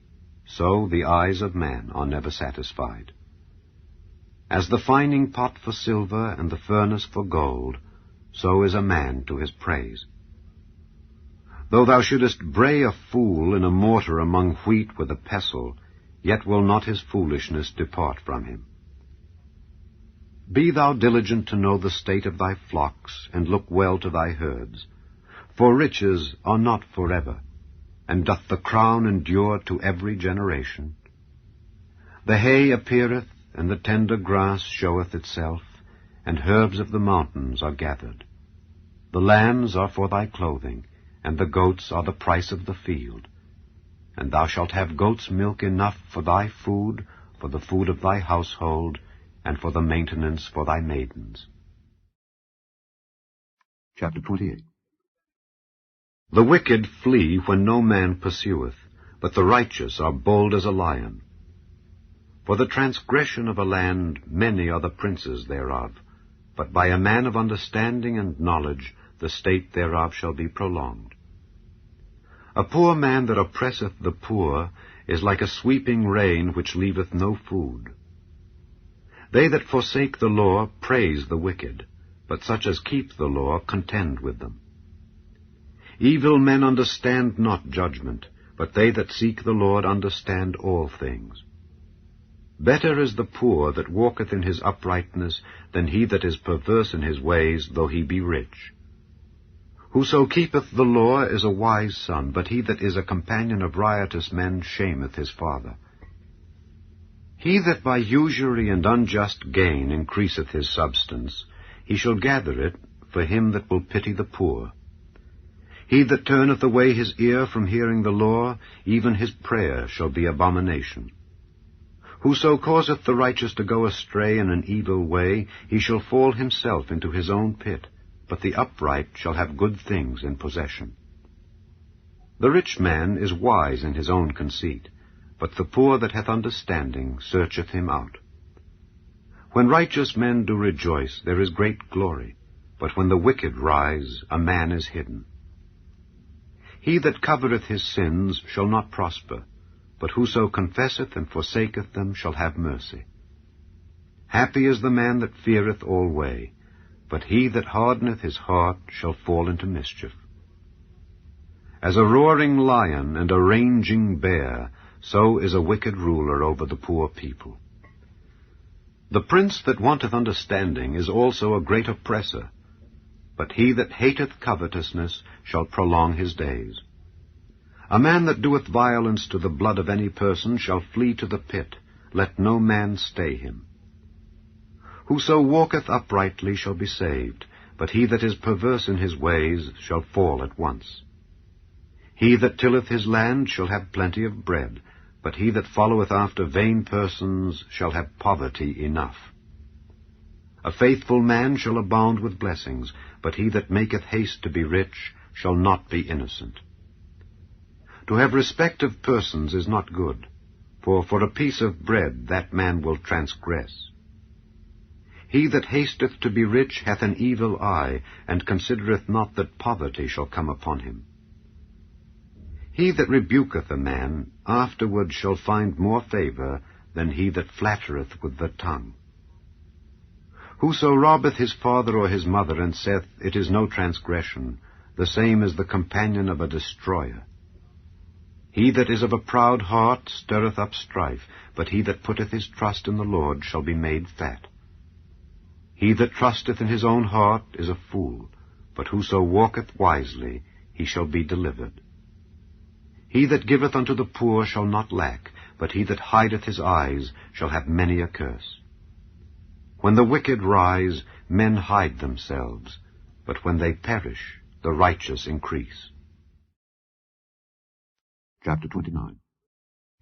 so the eyes of man are never satisfied. As the fining pot for silver and the furnace for gold, so is a man to his praise. Though thou shouldest bray a fool in a mortar among wheat with a pestle, yet will not his foolishness depart from him. Be thou diligent to know the state of thy flocks, and look well to thy herds. For riches are not forever, and doth the crown endure to every generation? The hay appeareth, and the tender grass showeth itself, and herbs of the mountains are gathered. The lambs are for thy clothing, and the goats are the price of the field. And thou shalt have goats' milk enough for thy food, for the food of thy household, and for the maintenance for thy maidens. Chapter 28. The wicked flee when no man pursueth, but the righteous are bold as a lion. For the transgression of a land many are the princes thereof, but by a man of understanding and knowledge the state thereof shall be prolonged. A poor man that oppresseth the poor is like a sweeping rain which leaveth no food. They that forsake the law praise the wicked, but such as keep the law contend with them. Evil men understand not judgment, but they that seek the Lord understand all things. Better is the poor that walketh in his uprightness than he that is perverse in his ways, though he be rich. Whoso keepeth the law is a wise son, but he that is a companion of riotous men shameth his father. He that by usury and unjust gain increaseth his substance, he shall gather it for him that will pity the poor. He that turneth away his ear from hearing the law, even his prayer shall be abomination. Whoso causeth the righteous to go astray in an evil way, he shall fall himself into his own pit, but the upright shall have good things in possession. The rich man is wise in his own conceit, but the poor that hath understanding searcheth him out. When righteous men do rejoice, there is great glory, but when the wicked rise, a man is hidden. He that covereth his sins shall not prosper, but whoso confesseth and forsaketh them shall have mercy. Happy is the man that feareth alway, but he that hardeneth his heart shall fall into mischief. As a roaring lion and a raging bear, so is a wicked ruler over the poor people. The prince that wanteth understanding is also a great oppressor, but he that hateth covetousness shall prolong his days. A man that doeth violence to the blood of any person shall flee to the pit. Let no man stay him. Whoso walketh uprightly shall be saved, but he that is perverse in his ways shall fall at once. He that tilleth his land shall have plenty of bread, but he that followeth after vain persons shall have poverty enough. A faithful man shall abound with blessings, but he that maketh haste to be rich shall not be innocent. To have respect of persons is not good, for a piece of bread that man will transgress. He that hasteth to be rich hath an evil eye, and considereth not that poverty shall come upon him. He that rebuketh a man afterward shall find more favor than he that flattereth with the tongue. Whoso robbeth his father or his mother, and saith, It is no transgression, the same is the companion of a destroyer. He that is of a proud heart stirreth up strife, but he that putteth his trust in the Lord shall be made fat. He that trusteth in his own heart is a fool, but whoso walketh wisely, he shall be delivered. He that giveth unto the poor shall not lack, but he that hideth his eyes shall have many a curse. When the wicked rise, men hide themselves, but when they perish, the righteous increase. Chapter 29.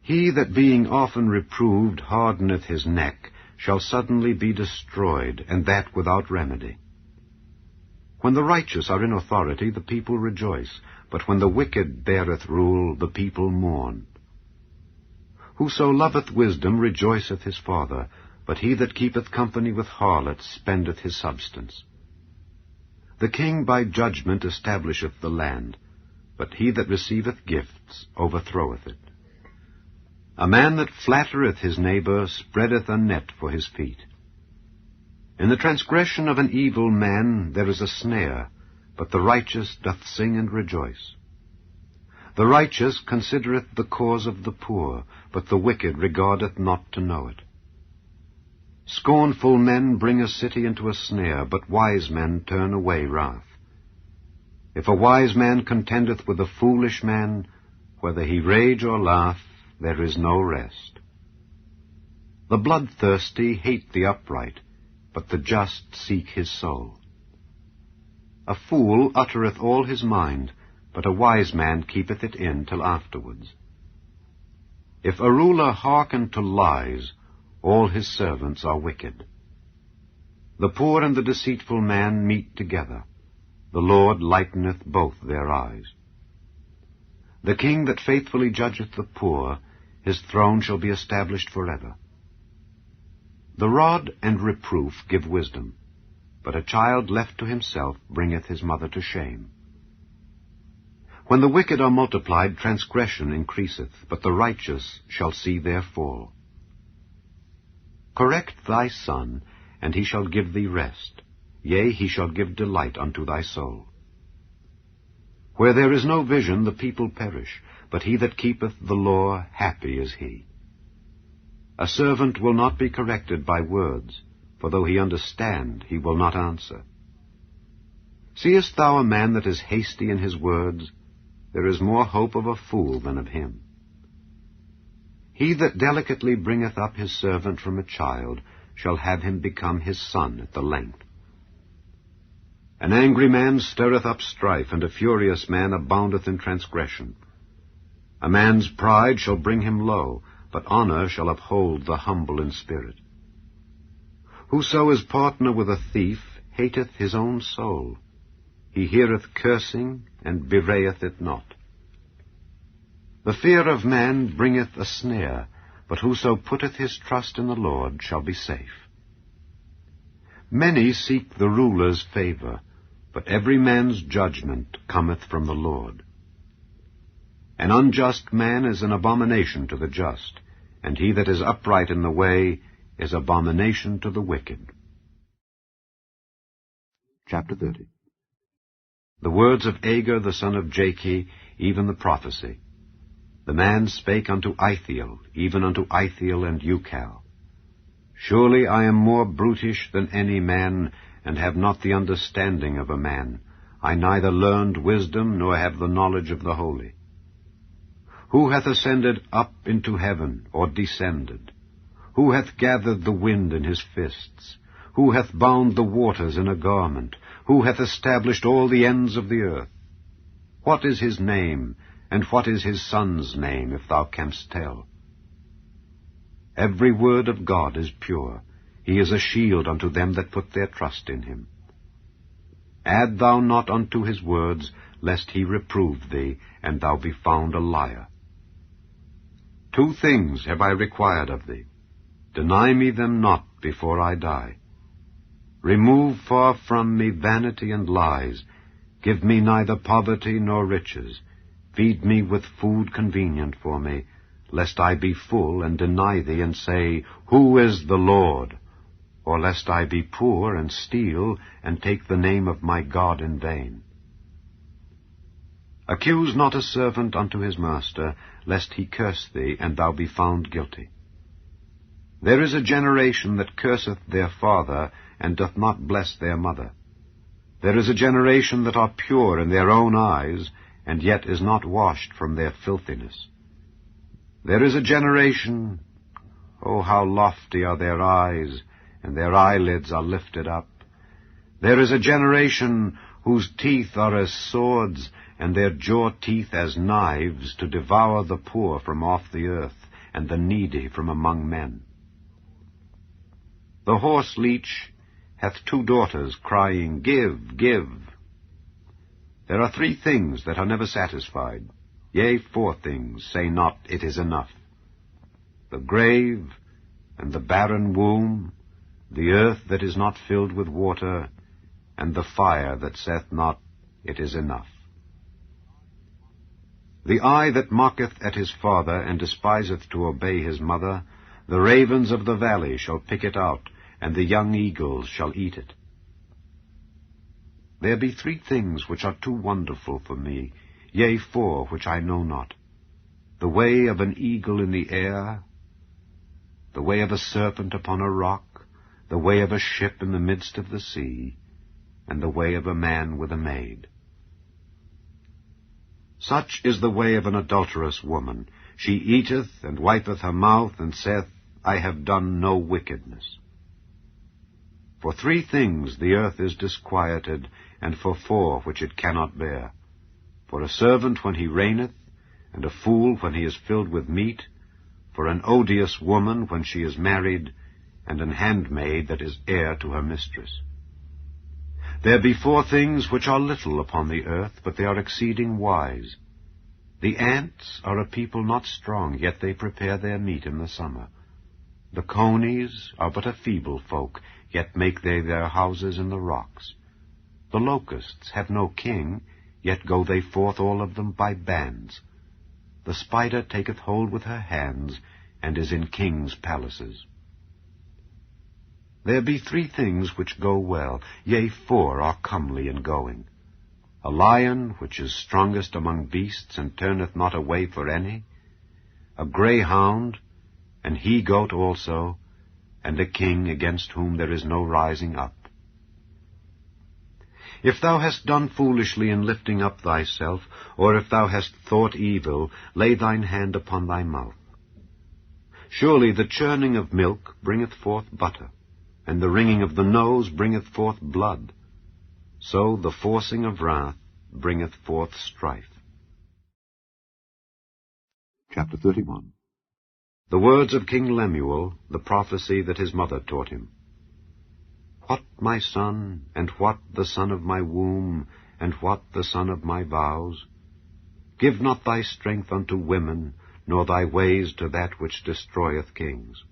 He that being often reproved hardeneth his neck shall suddenly be destroyed, and that without remedy. When the righteous are in authority, the people rejoice, but when the wicked beareth rule, the people mourn. Whoso loveth wisdom rejoiceth his father, but he that keepeth company with harlots spendeth his substance. The king by judgment establisheth the land, but he that receiveth gifts overthroweth it. A man that flattereth his neighbor spreadeth a net for his feet. In the transgression of an evil man there is a snare, but the righteous doth sing and rejoice. The righteous considereth the cause of the poor, but the wicked regardeth not to know it. Scornful men bring a city into a snare, but wise men turn away wrath. If a wise man contendeth with a foolish man, whether he rage or laugh, there is no rest. The bloodthirsty hate the upright, but the just seek his soul. A fool uttereth all his mind, but a wise man keepeth it in till afterwards. If a ruler hearken to lies, all his servants are wicked. The poor and the deceitful man meet together. The Lord lighteneth both their eyes. The king that faithfully judgeth the poor, his throne shall be established forever. The rod and reproof give wisdom, but a child left to himself bringeth his mother to shame. When the wicked are multiplied, transgression increaseth, but the righteous shall see their fall. Correct thy son, and he shall give thee rest. Yea, he shall give delight unto thy soul. Where there is no vision, the people perish, but he that keepeth the law, happy is he. A servant will not be corrected by words, for though he understand, he will not answer. Seest thou a man that is hasty in his words? There is more hope of a fool than of him. He that delicately bringeth up his servant from a child shall have him become his son at the length. An angry man stirreth up strife, and a furious man aboundeth in transgression. A man's pride shall bring him low, but honor shall uphold the humble in spirit. Whoso is partner with a thief hateth his own soul. He heareth cursing, and bewrayeth it not. The fear of man bringeth a snare, but whoso putteth his trust in the Lord shall be safe. Many seek the ruler's favor, but every man's judgment cometh from the Lord. An unjust man is an abomination to the just, and he that is upright in the way is abomination to the wicked. Chapter 30. The words of Agur the son of Jakeh, even the prophecy. The man spake unto Ithiel, even unto Ithiel and Ucal. Surely I am more brutish than any man, and have not the understanding of a man. I neither learned wisdom, nor have the knowledge of the holy. Who hath ascended up into heaven, or descended? Who hath gathered the wind in his fists? Who hath bound the waters in a garment? Who hath established all the ends of the earth? What is his name, and what is his son's name, if thou canst tell? Every word of God is pure. He is a shield unto them that put their trust in him. Add thou not unto his words, lest he reprove thee, and thou be found a liar. 2 things have I required of thee. Deny me them not before I die. Remove far from me vanity and lies. Give me neither poverty nor riches. Feed me with food convenient for me, lest I be full and deny thee and say, Who is the Lord? Or lest I be poor and steal and take the name of my God in vain. Accuse not a servant unto his master, lest he curse thee, and thou be found guilty. There is a generation that curseth their father, and doth not bless their mother. There is a generation that are pure in their own eyes, and yet is not washed from their filthiness. There is a generation, oh, how lofty are their eyes, and their eyelids are lifted up. There is a generation whose teeth are as swords, and their jaw teeth as knives, to devour the poor from off the earth, and the needy from among men. The horse leech hath 2 daughters, crying, Give, give. There are 3 things that are never satisfied, yea, 4 things, say not, It is enough. The grave, and the barren womb, the earth that is not filled with water, and the fire that saith not, It is enough. The eye that mocketh at his father, and despiseth to obey his mother, the ravens of the valley shall pick it out, and the young eagles shall eat it. There be 3 things which are too wonderful for me, yea, 4 which I know not. The way of an eagle in the air, the way of a serpent upon a rock, the way of a ship in the midst of the sea, and the way of a man with a maid. Such is the way of an adulterous woman. She eateth, and wipeth her mouth, and saith, I have done no wickedness. For 3 things the earth is disquieted, and for 4 which it cannot bear. For a servant when he reigneth, and a fool when he is filled with meat, for an odious woman when she is married, and an handmaid that is heir to her mistress. There be 4 things which are little upon the earth, but they are exceeding wise. The ants are a people not strong, yet they prepare their meat in the summer. The conies are but a feeble folk, yet make they their houses in the rocks. The locusts have no king, yet go they forth all of them by bands. The spider taketh hold with her hands, and is in kings' palaces. There be 3 things which go well, yea, 4 are comely in going. A lion, which is strongest among beasts, and turneth not away for any. A greyhound, an he-goat also, and a king against whom there is no rising up. If thou hast done foolishly in lifting up thyself, or if thou hast thought evil, lay thine hand upon thy mouth. Surely the churning of milk bringeth forth butter, and the wringing of the nose bringeth forth blood. So the forcing of wrath bringeth forth strife. Chapter 31. The words of King Lemuel, the prophecy that his mother taught him. What, my son, and what the son of my womb, and what the son of my vows? Give not thy strength unto women, nor thy ways to that which destroyeth kings.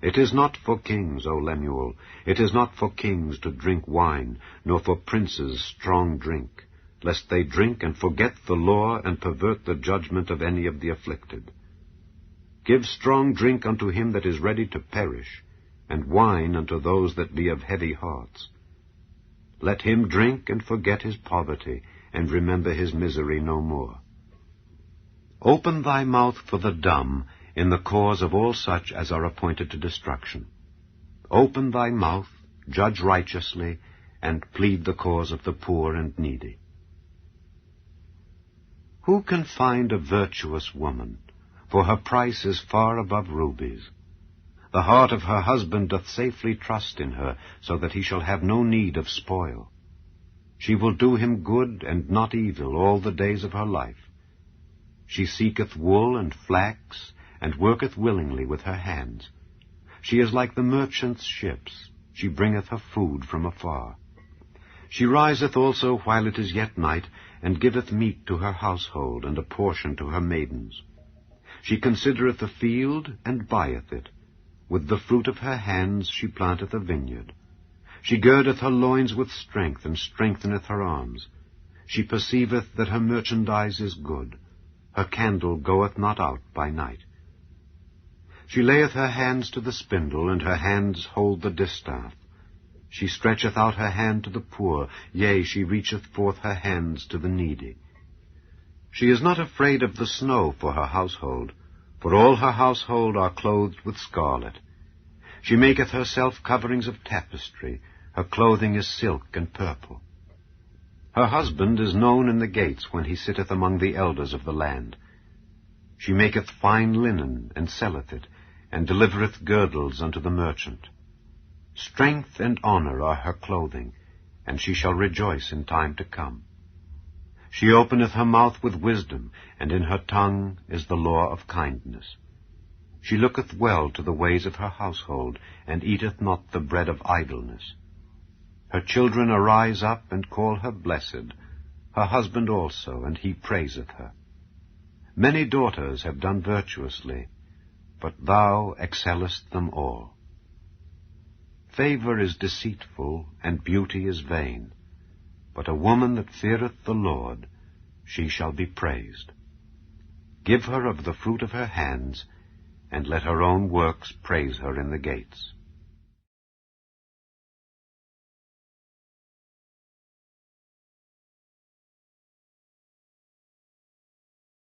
It is not for kings, O Lemuel, it is not for kings to drink wine, nor for princes strong drink, lest they drink and forget the law and pervert the judgment of any of the afflicted. Give strong drink unto him that is ready to perish, and wine unto those that be of heavy hearts. Let him drink and forget his poverty, and remember his misery no more. Open thy mouth for the dumb, in the cause of all such as are appointed to destruction. Open thy mouth, judge righteously, and plead the cause of the poor and needy. Who can find a virtuous woman? For her price is far above rubies. The heart of her husband doth safely trust in her, so that he shall have no need of spoil. She will do him good and not evil all the days of her life. She seeketh wool and flax, and worketh willingly with her hands. She is like the merchant's ships. She bringeth her food from afar. She riseth also while it is yet night, and giveth meat to her household, and a portion to her maidens. She considereth the field, and buyeth it. With the fruit of her hands she planteth a vineyard. She girdeth her loins with strength, and strengtheneth her arms. She perceiveth that her merchandise is good. Her candle goeth not out by night. She layeth her hands to the spindle, and her hands hold the distaff. She stretcheth out her hand to the poor, yea, she reacheth forth her hands to the needy. She is not afraid of the snow for her household, for all her household are clothed with scarlet. She maketh herself coverings of tapestry, her clothing is silk and purple. Her husband is known in the gates when he sitteth among the elders of the land. She maketh fine linen, and selleth it, and delivereth girdles unto the merchant. Strength and honor are her clothing, and she shall rejoice in time to come. She openeth her mouth with wisdom, and in her tongue is the law of kindness. She looketh well to the ways of her household, and eateth not the bread of idleness. Her children arise up and call her blessed, her husband also, and he praiseth her. Many daughters have done virtuously, but thou excellest them all. Favor is deceitful, and beauty is vain, but a woman that feareth the Lord, she shall be praised. Give her of the fruit of her hands, and let her own works praise her in the gates.